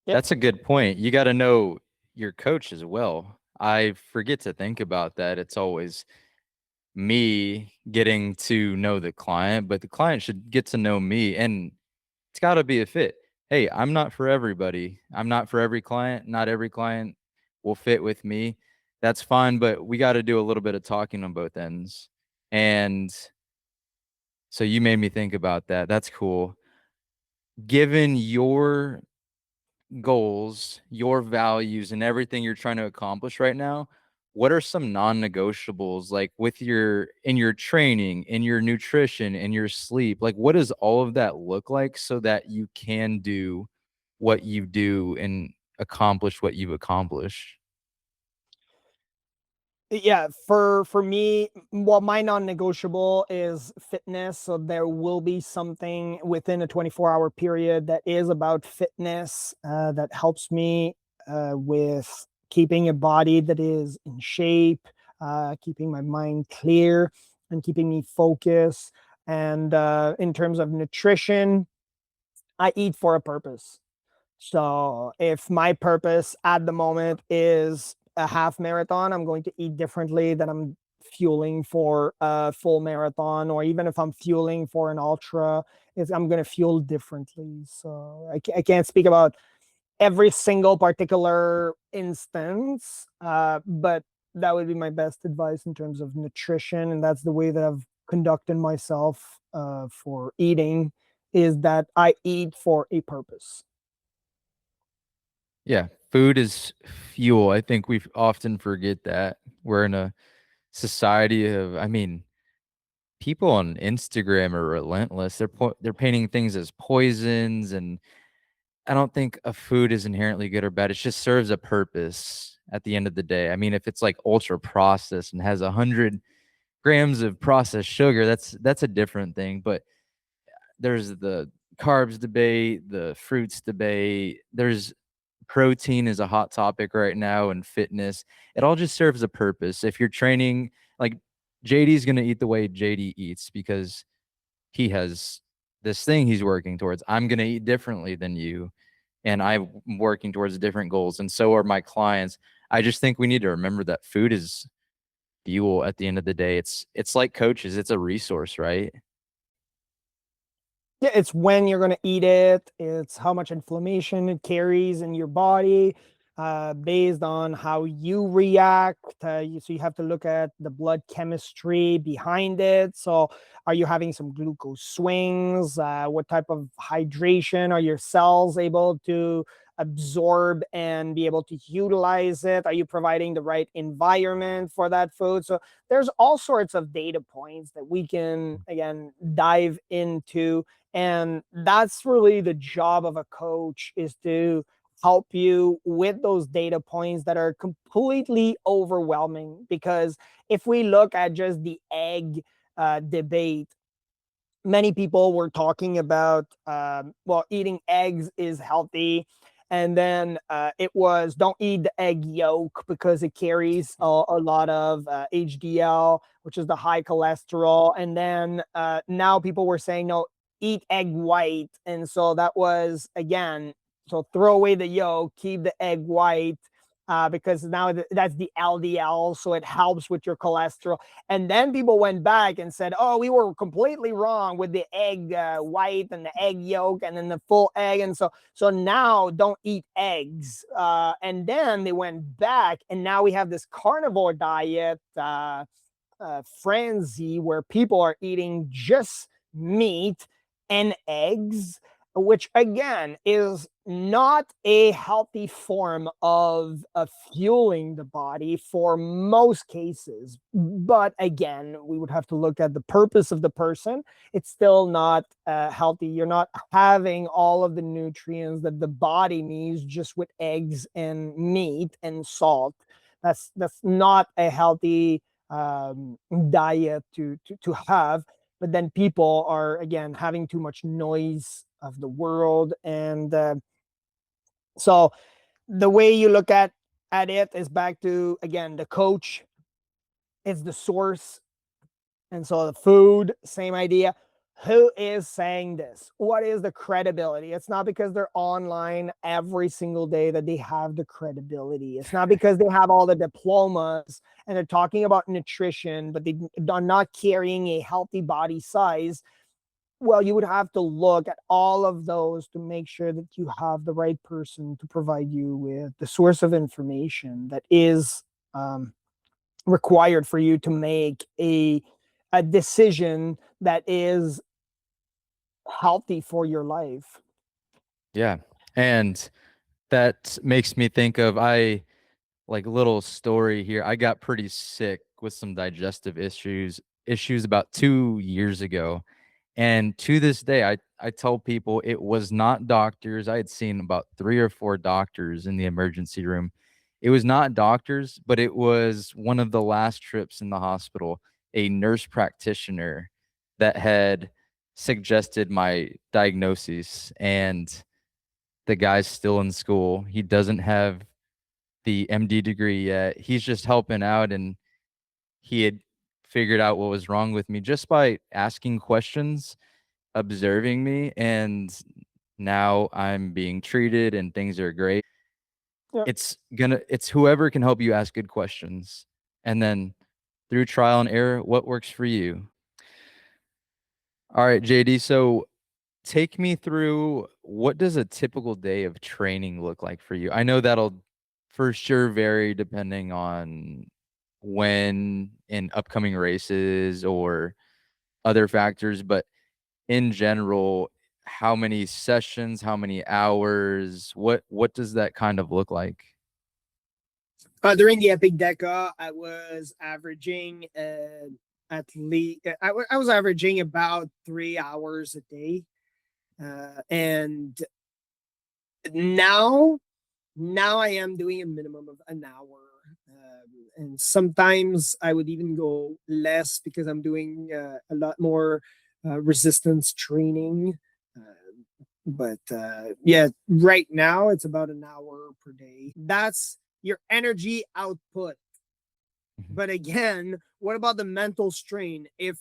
That's a good point. You got to know your coach as well. I forget to think about that. It's always me getting to know the client, but the client should get to know me, and it's got to be a fit. Hey, I'm not for everybody. I'm not for every client. Not every client will fit with me. That's fine, but we got to do a little bit of talking on both ends. And so you made me think about that. That's cool. Given your goals, your values, and everything you're trying to accomplish right now, what are some non-negotiables, like with your in your training, in your nutrition, in your sleep? Like, what does all of that look like so that you can do what you do and accomplish what you've accomplished? Yeah, for me, well, my non-negotiable is fitness. So there will be something within a 24-hour period that is about fitness, that helps me with keeping a body that is in shape, keeping my mind clear, and keeping me focused. And in terms of nutrition, I eat for a purpose. So if my purpose at the moment is a half marathon, I'm going to eat differently than I'm fueling for a full marathon, or even if I'm fueling for an ultra, I'm going to fuel differently. So I can't speak about every single particular instance, but that would be my best advice in terms of nutrition, and that's the way that I've conducted myself for eating, is that I eat for a purpose. Yeah, food is fuel. I think we often forget that. We're in a society of, I mean, people on Instagram are relentless. They're painting things as poisons, and I don't think a food is inherently good or bad. It just serves a purpose at the end of the day. I mean, if it's like ultra processed and has 100 grams of processed sugar, that's a different thing. But there's the carbs debate, the fruits debate. There's protein is a hot topic right now, and fitness. It all just serves a purpose. If you're training, like JD's gonna eat the way JD eats because he has this thing he's working towards. I'm gonna eat differently than you, and I'm working towards different goals, and so are my clients. I just think we need to remember that food is fuel at the end of the day. It's like coaches, it's a resource, right? Yeah, it's when you're going to eat it. It's how much inflammation it carries in your body, based on how you react. So you have to look at the blood chemistry behind it. So are you having some glucose swings? What type of hydration are your cells able to absorb and be able to utilize it? Are you providing the right environment for that food? So there's all sorts of data points that we can, again, dive into. And that's really the job of a coach, is to help you with those data points that are completely overwhelming. Because if we look at just the egg debate, many people were talking about, well, eating eggs is healthy. And then it was, don't eat the egg yolk because it carries a lot of HDL, which is the high cholesterol. And then now people were saying, no, eat egg white. And so that was, again, so throw away the yolk, keep the egg white, because now that's the LDL. So it helps with your cholesterol. And then people went back and said, oh, we were completely wrong with the egg white and the egg yolk and then the full egg. And so now don't eat eggs. And then they went back, and now we have this carnivore diet frenzy where people are eating just meat and eggs, which again is not a healthy form of fueling the body for most cases. But again, we would have to look at the purpose of the person. It's still not healthy. You're not having all of the nutrients that the body needs just with eggs and meat and salt. That's not a healthy diet to have. But then people are, again, having too much noise of the world. And so the way you look at it is back to, again, the coach is the source. And so the food, same idea. Who is saying this? What is the credibility? It's not because they're online every single day that they have the credibility. It's not because they have all the diplomas and they're talking about nutrition, but they are not carrying a healthy body size. Well, you would have to look at all of those to make sure that you have the right person to provide you with the source of information that is required for you to make a decision that is healthy for your life. Yeah. And that makes me think of, like, little story here. I got pretty sick with some digestive issues about 2 years ago. And to this day, I tell people it was not doctors. I had seen about 3 or 4 doctors in the emergency room. It was not doctors, but it was one of the last trips in the hospital, a nurse practitioner that had suggested my diagnosis. And the guy's still in school. He doesn't have the MD degree yet. He's just helping out, and he had figured out what was wrong with me just by asking questions, observing me, and now I'm being treated and things are great. Yeah. It's whoever can help you ask good questions. And then through trial and error, what works for you? All right, JD. So take me through, what does a typical day of training look like for you? I know that'll for sure vary depending on when in upcoming races or other factors, but in general, how many sessions, how many hours, what does that kind of look like? During the EPICDECA, I was averaging at least, I was averaging about 3 hours a day. And now I am doing a minimum of an hour. And sometimes I would even go less because I'm doing a lot more resistance training. But yeah, right now it's about an hour per day. That's your energy output. Mhm. But again, what about the mental strain? If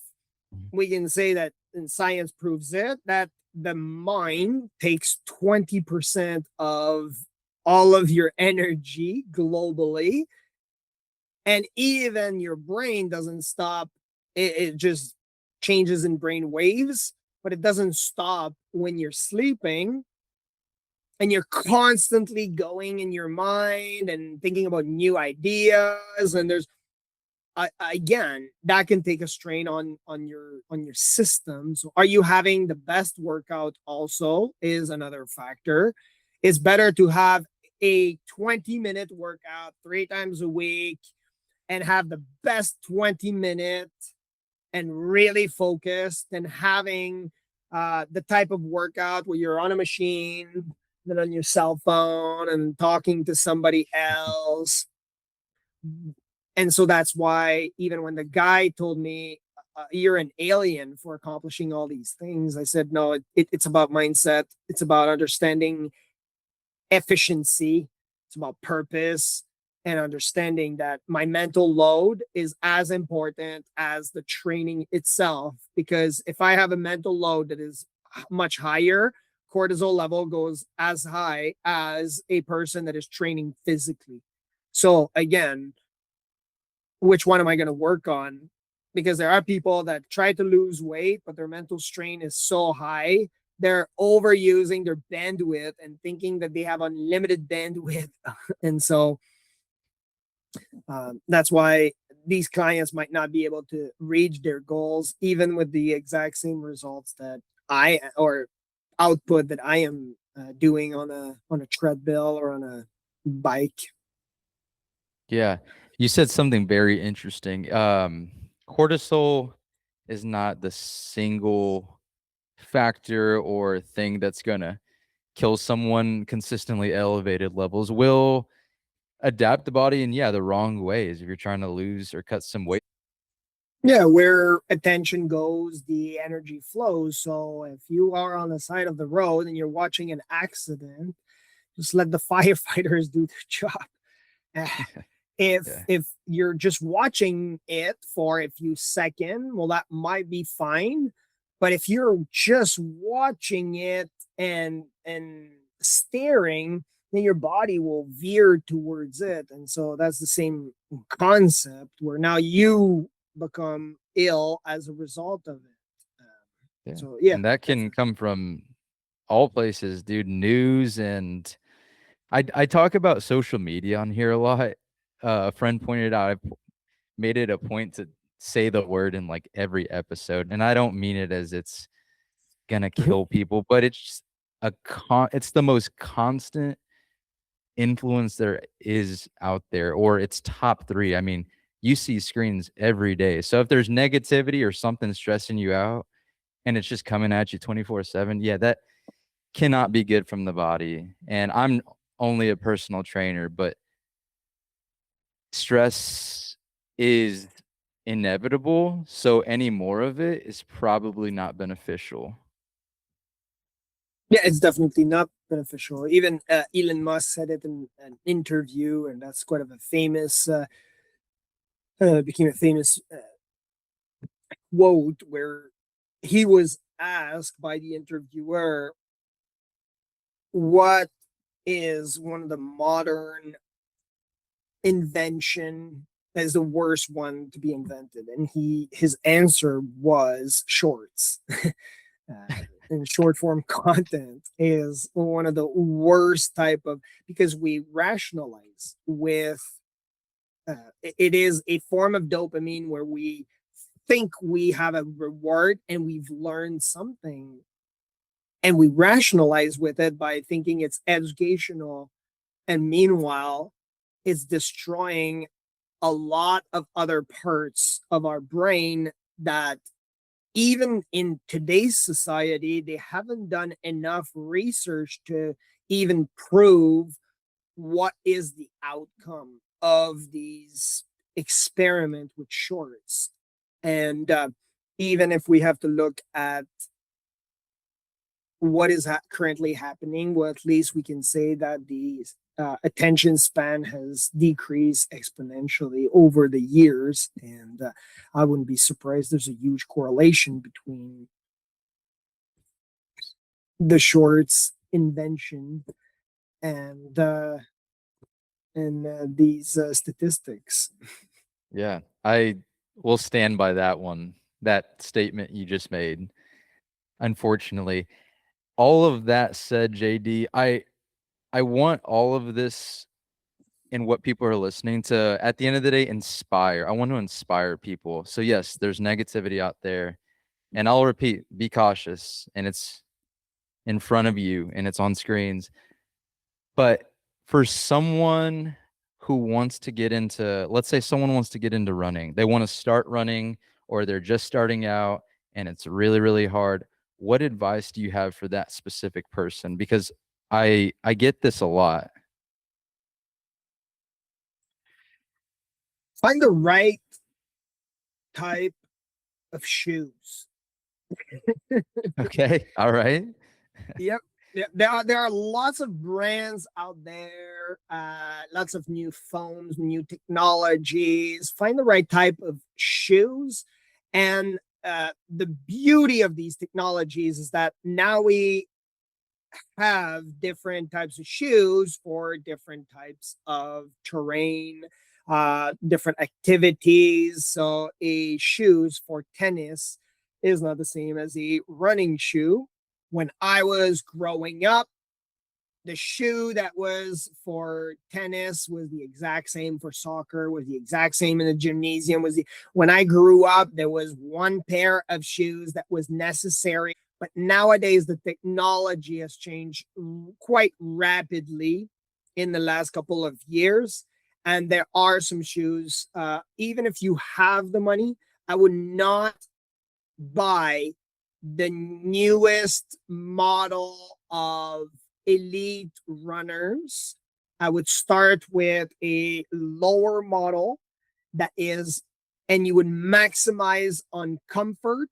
Mhm. we can say that, and science proves it, that the mind takes 20% of all of your energy globally, and even your brain doesn't stop. It just changes in brain waves, but it doesn't stop when you're sleeping. And you're constantly going in your mind and thinking about new ideas, and there's again, that can take a strain on your systems. Are you having the best workout? Also, is another factor. It's better to have a 20-minute workout 3 times a week and have the best 20 minute and really focused than having the type of workout where you're on a machine, then on your cell phone and talking to somebody else. And so that's why even when the guy told me you're an alien for accomplishing all these things, I said no, it's about mindset, it's about understanding efficiency, it's about purpose, and understanding that my mental load is as important as the training itself. Because if I have a mental load that is much higher, cortisol level goes as high as a person that is training physically. So again, which one am I going to work on? Because there are people that try to lose weight, but their mental strain is so high, they're overusing their bandwidth and thinking that they have unlimited bandwidth. And so that's why these clients might not be able to reach their goals, even with the exact same results that I or output that I am doing on a treadmill or on a bike. Yeah. You said something very interesting. Cortisol is not the single factor or thing that's gonna kill someone. Consistently elevated levels will adapt the body in, yeah, the wrong ways if you're trying to lose or cut some weight. Yeah, where attention goes, the energy flows. So if you are on the side of the road and you're watching an accident, just let the firefighters do their job. if Yeah. if you're just watching it for a few seconds, well, that might be fine. But if you're just watching it and staring, then your body will veer towards it. And so that's the same concept where now you become ill as a result of it. Yeah. So yeah, And that can definitely. come from all places, dude. News, and I talk about social media on here a lot. A friend pointed out I made it a point to say the word in like every episode, and I don't mean it as it's gonna kill people, but it's just it's the most constant influence there is out there, or it's top 3. I mean, you see screens every day. So if there's negativity or something stressing you out and it's just coming at you 24/7, yeah, that cannot be good from the body. And I'm only a personal trainer, but stress is inevitable. So any more of it is probably not beneficial. Yeah, it's definitely not beneficial. Even Elon Musk said it in an interview, and that's quite of a famous, became a famous quote where he was asked by the interviewer, "What is one of the modern invention as the worst one to be invented?" And his answer was shorts. And short form content is one of the worst type of, because we rationalize with it is a form of dopamine where we think we have a reward and we've learned something and we rationalize with it by thinking it's educational, and meanwhile it's destroying a lot of other parts of our brain that even in today's society, they haven't done enough research to even prove what is the outcome of these experiment with shorts. And even if we have to look at what is currently happening, well, at least we can say that the attention span has decreased exponentially over the years. And I wouldn't be surprised there's a huge correlation between the shorts invention and these statistics. Yeah, I will stand by that one, that statement you just made. Unfortunately, all of that said, JD, I want all of this and what people are listening to, at the end of the day, inspire. I want to inspire people. So yes, there's negativity out there, and I'll repeat, be cautious, and it's in front of you and it's on screens. But for someone who wants to get into, let's say someone wants to get into running, they want to start running or they're just starting out and it's really, really hard. What advice do you have for that specific person? Because I get this a lot. Find the right type of shoes. Okay. All right. Yep. Yeah, there are lots of brands out there, lots of new foams, new technologies. Find the right type of shoes, and the beauty of these technologies is that now we have different types of shoes for different types of terrain, different activities. So a shoes for tennis is not the same as a running shoe. When I was growing up, the shoe that was for tennis was the exact same for soccer, was the exact same in the gymnasium. When I grew up, there was one pair of shoes that was necessary. But nowadays, the technology has changed quite rapidly in the last couple of years. And there are some shoes, even if you have the money, I would not buy the newest model of elite runners. I would start with a lower model that is, and you would maximize on comfort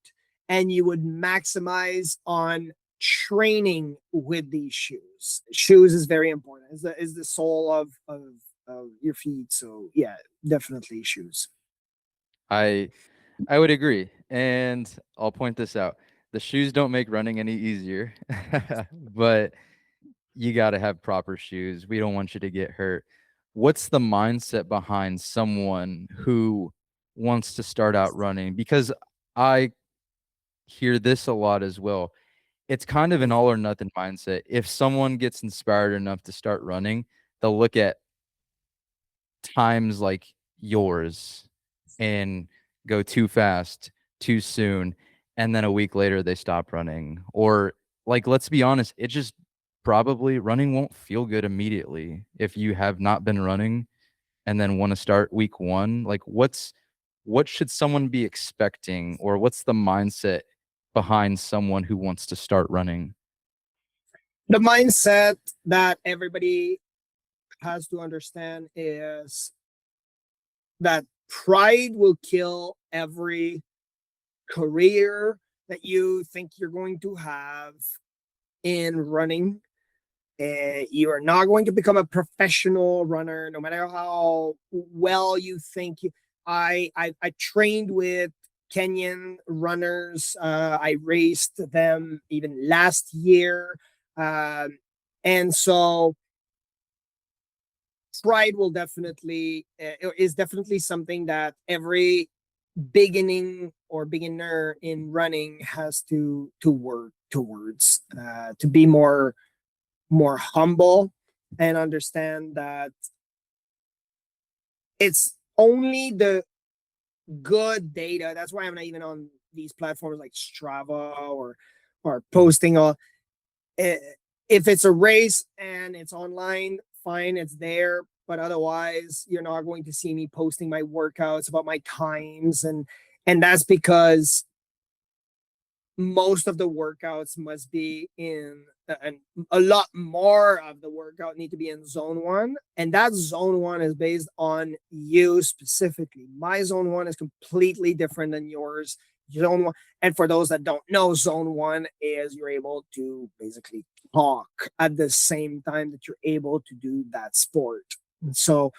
and you would maximize on training with these shoes. Shoes is very important. Is the sole of your feet. So yeah, definitely shoes. I I would agree. And I'll point this out. The shoes don't make running any easier, but you got to have proper shoes. We don't want you to get hurt. What's the mindset behind someone who wants to start out running? Because I hear this a lot as well. It's kind of an all or nothing mindset. If someone gets inspired enough to start running, they'll look at times like yours and go too fast, too soon, and then a week later they stop running. Or like let's be honest, it just probably running won't feel good immediately if you have not been running and then want to start week 1. Like what should someone be expecting or what's the mindset behind someone who wants to start running? The mindset that everybody has to understand is that pride will kill every career that you think you're going to have in running. You are not going to become a professional runner, no matter how well you think. I trained with Kenyan runners. I raced them even last year, um, and so pride will definitely is definitely something that every beginning or beginner in running has to work towards, to be more humble and understand that it's only the good data. That's why I'm not even on these platforms like Strava or posting all. If it's a race and it's online, fine, it's there. But otherwise, you're not going to see me posting my workouts about my times, and that's because most of the workouts must be in, and a lot more of the workout need to be in zone 1, and that zone 1 is based on you specifically. My zone 1 is completely different than yours. Zone 1, and for those that don't know, zone 1 is you're able to basically talk at the same time that you're able to do that sport. And so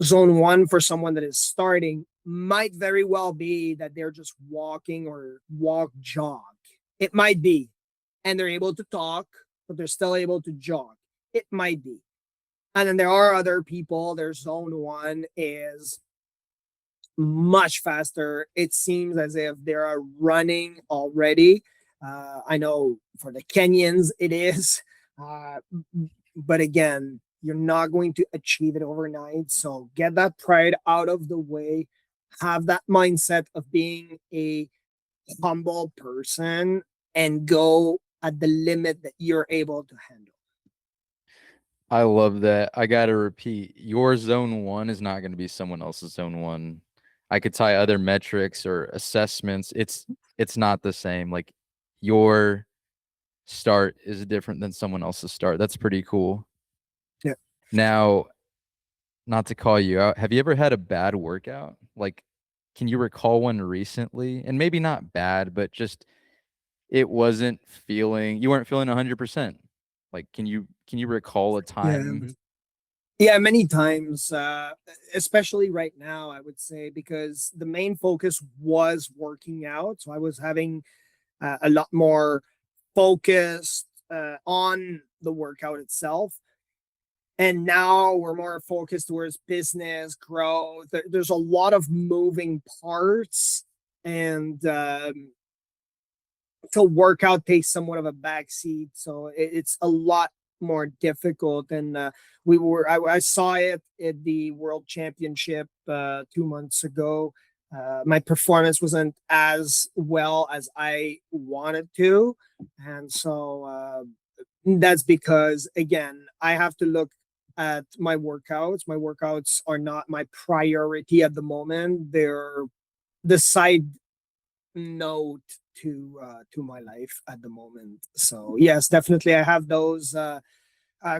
zone 1 for someone that is starting might very well be that they're just walking or walk jog. It might be. And they're able to talk, but they're still able to jog. It might be. And then there are other people, their zone 1 is much faster. It seems as if they are running already. I know for the Kenyans it is. Uh, but again, you're not going to achieve it overnight. So get that pride out of the way. Have that mindset of being a humble person and go at the limit that you're able to handle. I love that. I gotta repeat, your zone one is not gonna be someone else's zone one. I could tie other metrics or assessments. It's not the same. Like your start is different than someone else's start. That's pretty cool. Yeah. Now, not to call you out, have you ever had a bad workout? Like, can you recall one recently? And maybe not bad, but just it wasn't feeling, you weren't feeling 100%. Like, can you recall a Yeah. time? Yeah, many times, especially right now, I would say, because the main focus was working out. So I was having a lot more focused on the workout itself. And now we're more focused towards business growth. There's a lot of moving parts, and to workout takes somewhat of a backseat. So it's a lot more difficult. And I saw it at the World Championship 2 months ago. My performance wasn't as well as I wanted to, and so that's because, again, I have to look at my workouts. My workouts are not my priority at the moment. They're the side note to my life at the moment. So yes, definitely I have those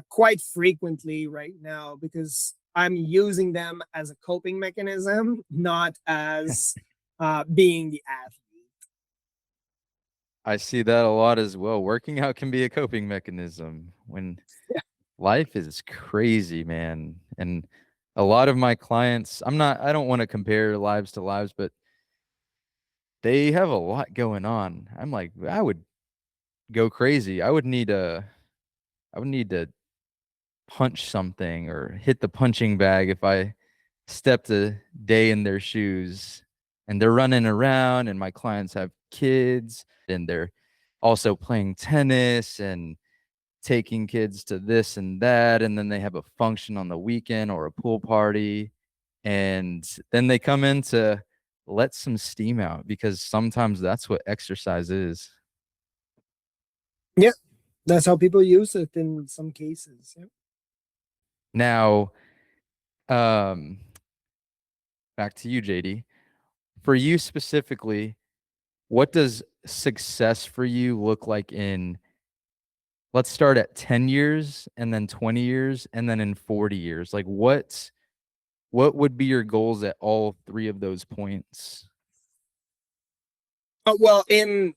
quite frequently right now, because I'm using them as a coping mechanism, not as being the athlete. I see that a lot as well. Working out can be a coping mechanism when life is crazy, man. And a lot of my clients, I don't want to compare lives to lives, but they have a lot going on. I'm like, I would go crazy. I would need to punch something or hit the punching bag if I stepped a day in their shoes. And they're running around, and my clients have kids, and they're also playing tennis and taking kids to this and that. And then they have a function on the weekend or a pool party. And then they come in to let some steam out, because sometimes that's what exercise is. Yeah, that's how people use it in some cases. Yeah. Now, um, back to you, JD. For you specifically, what does success for you look like in, let's start at 10 years and then 20 years and then in 40 years? Like what would be your goals at all three of those points? Well, in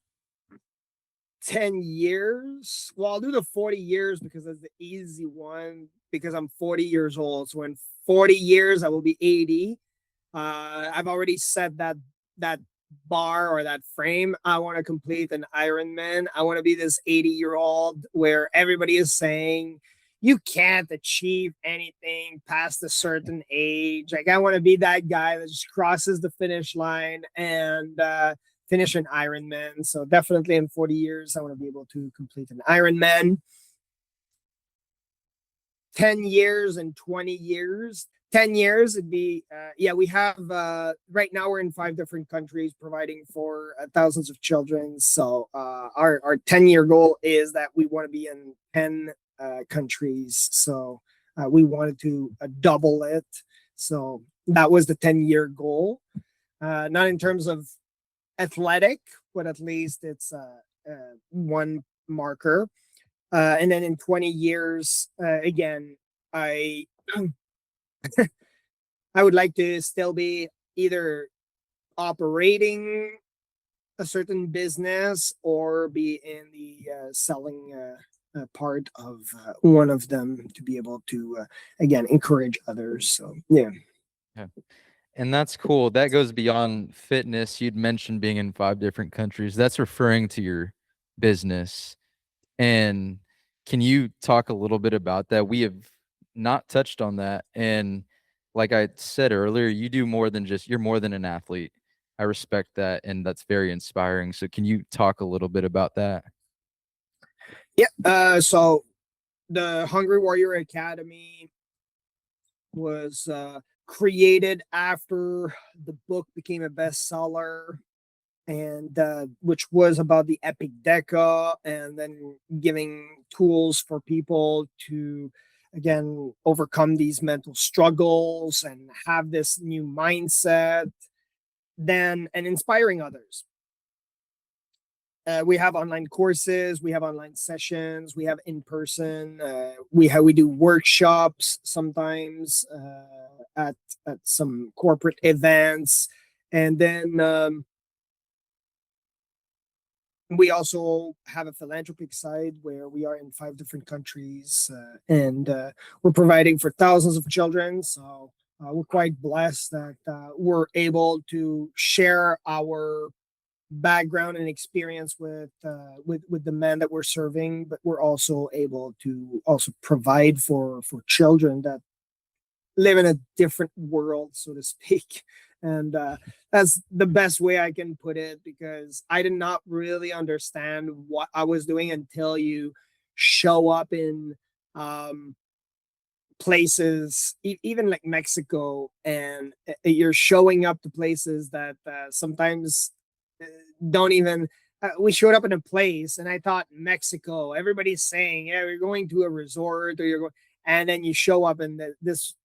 10 years, well, I'll do the 40 years because that's the easy one, because I'm 40 years old. So in 40 years, I will be 80. I've already set that bar or that frame. I want to complete an Ironman. I want to be this 80-year-old where everybody is saying you can't achieve anything past a certain age. Like, I want to be that guy that just crosses the finish line and finish an Ironman. So definitely in 40 years, I want to be able to complete an Ironman. 10 years and 20 years. 10 years, it'd be, yeah, we have, right now we're in 5 different countries providing for thousands of children. So our 10-year goal is that we want to be in 10 countries. So we wanted to double it. So that was the 10-year goal. Not in terms of athletic, but at least it's one marker. And then in 20 years, again, I I would like to still be either operating a certain business or be in the selling part of one of them, to be able to again encourage others. So yeah. Yeah. And that's cool. That goes beyond fitness. You'd mentioned being in 5 different countries. That's referring to your business. And can you talk a little bit about that? We have not touched on that. And like I said earlier, you do more than just, you're more than an athlete. I respect that. And that's very inspiring. So can you talk a little bit about that? Yeah. So the Hungry Warrior Academy was created after the book became a bestseller, and which was about the EPICDECA, and then giving tools for people to again, overcome these mental struggles and have this new mindset, and inspiring others. We have online courses, we have online sessions, we have in person. We do workshops sometimes at some corporate events, and then we also have a philanthropic side where we are in 5 different countries, and we're providing for thousands of children. So we're quite blessed that we're able to share our background and experience with the men that we're serving, but we're also able to also provide for children that live in a different world, so to speak. And that's the best way I can put it, because I did not really understand what I was doing until you show up in places, even like Mexico, and you're showing up to places that sometimes don't even. We showed up in a place, and I thought Mexico. Everybody's saying, "Yeah, we're going to a resort," or you're going, and then you show up, and this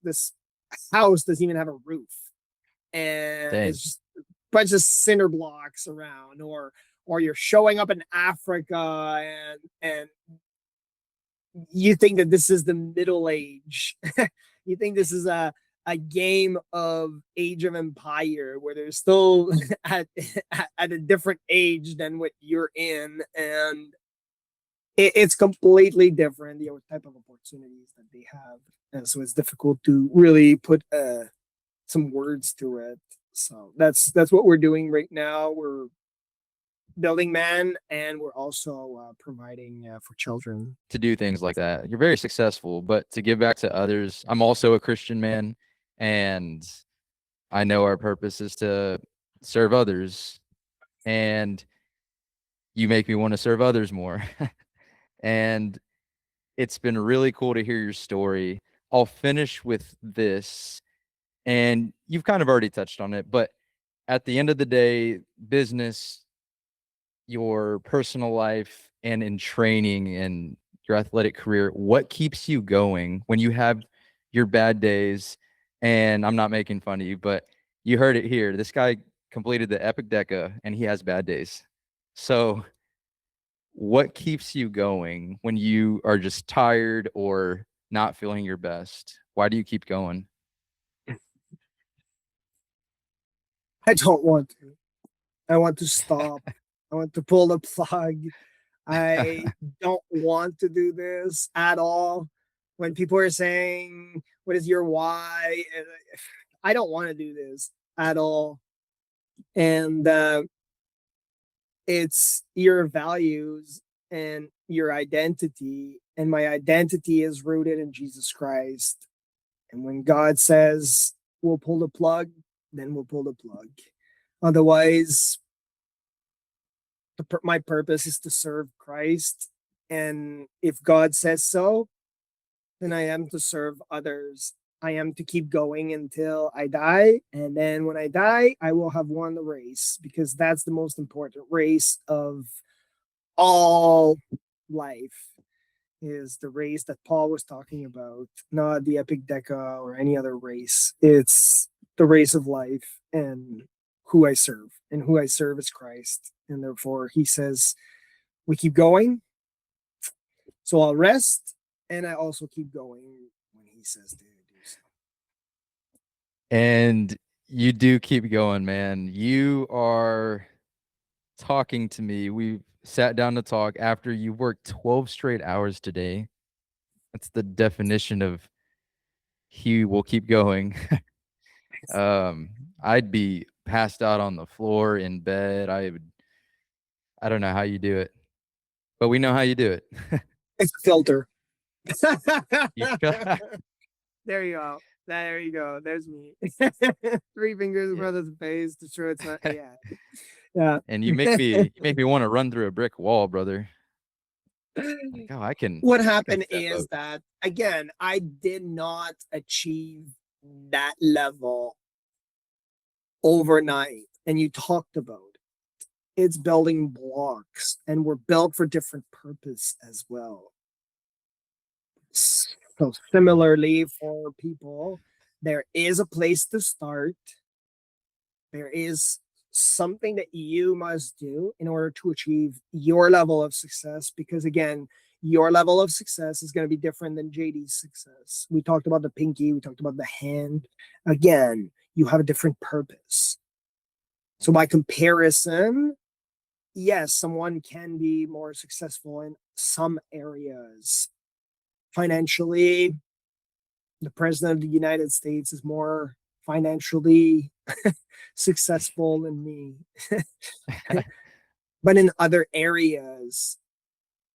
house doesn't even have a roof, and Dang. it's just a bunch of cinder blocks around, or you're showing up in Africa, and you think that this is the Middle Age. You think this is a game of Age of Empire where they're still at a different age than what you're in, and it's completely different, the type of opportunities that they have, and so it's difficult to really put some words to it. So that's what we're doing right now. We're building man, and we're also providing for children. To do things like that. You're very successful, but to give back to others, I'm also a Christian man, and I know our purpose is to serve others, and you make me want to serve others more. And it's been really cool to hear your story. I'll finish with this, and you've kind of already touched on it, but at the end of the day, business, your personal life, and in training and your athletic career, what keeps you going when you have your bad days? And I'm not making fun of you, but you heard it here. This guy completed the EPICDECA and he has bad days. So what keeps you going when you are just tired or not feeling your best? Why do you keep going? I don't want to. I want to stop. I want to pull the plug. I don't want to do this at all. When people are saying, "What is your why?" I don't want to do this at all. And it's your values and your identity. And my identity is rooted in Jesus Christ. And when God says we'll pull the plug, then we'll pull the plug. Otherwise, my purpose is to serve Christ. And if God says so, then I am to serve others. I am to keep going until I die. And then when I die, I will have won the race, because that's the most important race of all life, is the race that Paul was talking about, not the EPICDECA or any other race. It's the race of life and who I serve. And who I serve is Christ. And therefore, he says, we keep going. So I'll rest, and I also keep going when he says to do so. And you do keep going, man. You are talking to me. We sat down to talk after you worked 12 straight hours today. That's the definition of he will keep going. um, I'd be passed out on the floor in bed. I don't know how you do it, but we know how you do it. It's a filter. You There you go. There you go. There's me. 3 fingers in Yeah. front of the face to show it's not. Yeah. Yeah. And you make me want to run through a brick wall, brother. Like, oh, What I can happened step is up. that, again, I did not achieve that level overnight. And you talked about it. It's building blocks, and we're built for different purpose as well. So similarly for people, there is a place to start. There is something that you must do in order to achieve your level of success. Because again, your level of success is going to be different than JD's success. We talked about the pinky, we talked about the hand. Again, you have a different purpose. So by comparison, yes, someone can be more successful in some areas. Financially, the president of the United States is more financially successful than me. But in other areas,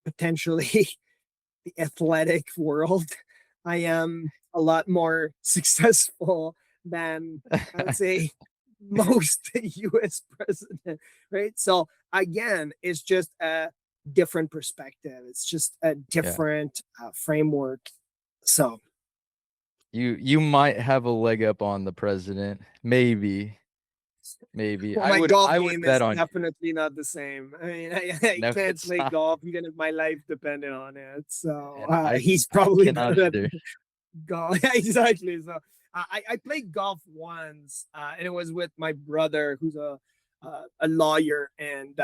potentially the athletic world, I am a lot more successful than, I would say, most US president, right? So again, it's just a different perspective. It's just a Yeah. different framework. So You might have a leg up on the president. Maybe. Maybe. well, my golf I would game bet is on definitely not the same. I mean, I no, can't it's play not. golf even if my life depended on it. So And he's I probably cannot better at either. golf. Exactly. So I played golf once, and it was with my brother, who's a lawyer, and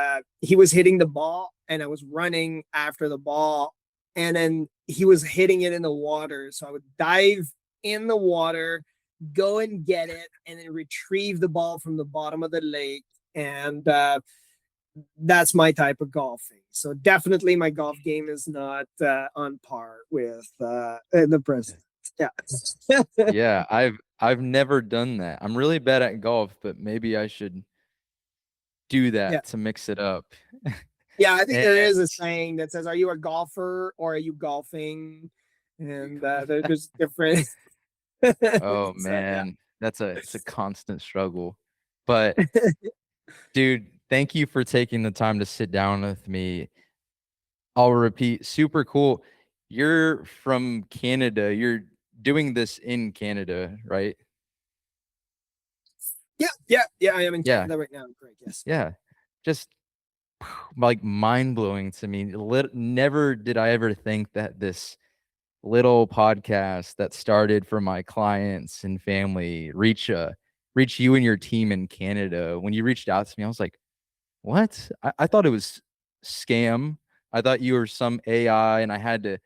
he was hitting the ball, and I was running after the ball, and then he was hitting it in the water. So I would dive in the water, go and get it, and then retrieve the ball from the bottom of the lake. And that's my type of golfing. So definitely my golf game is not on par with the president. Yeah. Yeah, I've never done that. I'm really bad at golf, but maybe I should do Yeah. that to mix it up. Yeah. I think And there is a saying that says, "Are you a golfer or are you golfing?" And there's different. oh So, yeah. man, it's a constant struggle. But dude, thank you for taking the time to sit down with me. I'll repeat, super cool. You're from Canada. You're doing this in Canada, right? Yeah. Yeah. Yeah. I am in Yeah. Canada right now. Great. Yes. Yeah. Just like mind blowing to me. Never did I ever think that this little podcast that started for my clients and family reach you and your team in Canada. When you reached out to me, I was like, what? I thought it was scam. I thought you were some AI, and I had to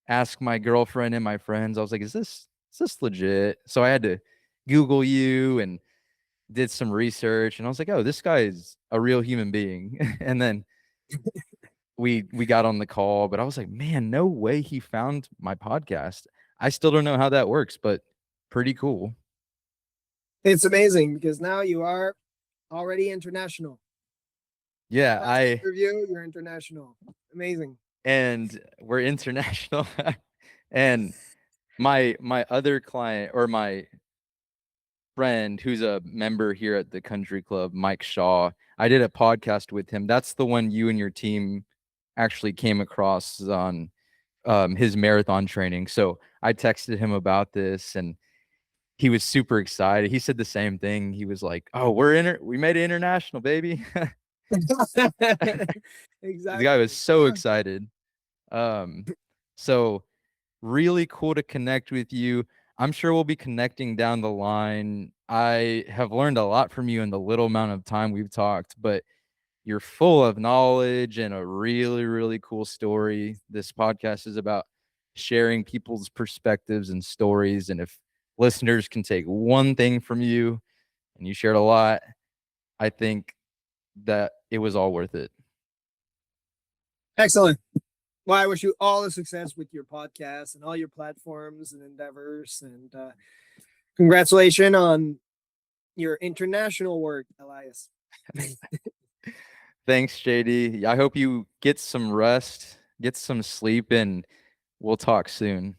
ask my girlfriend and my friends. I was like, is this legit? So I had to Google you and did some research, and I was like, oh, this guy is a real human being. And then we got on the call, but I was like, man, no way he found my podcast. I still don't know how that works, but pretty cool. It's amazing because now you are already international. Yeah, Last I interview, you're international. Amazing. and we're international. And my other client, or my friend who's a member here at the country club, Mike Shaw, I did a podcast with him. That's the one you and your team actually came across on his marathon training. So I texted him about this, and he was super excited. He said the same thing. He was like, "Oh, we made it international, baby." The guy was Exactly. so excited. Um, so really cool to connect with you. I'm sure we'll be connecting down the line. I have learned a lot from you in the little amount of time we've talked, but you're full of knowledge and a really, really cool story. This podcast is about sharing people's perspectives and stories. And if listeners can take one thing from you, and you shared a lot, I think that it was all worth it. Excellent. Well, I wish you all the success with your podcast and all your platforms and endeavors. And congratulations on your international work, Elias. Thanks, JD. I hope you get some rest, get some sleep, and we'll talk soon.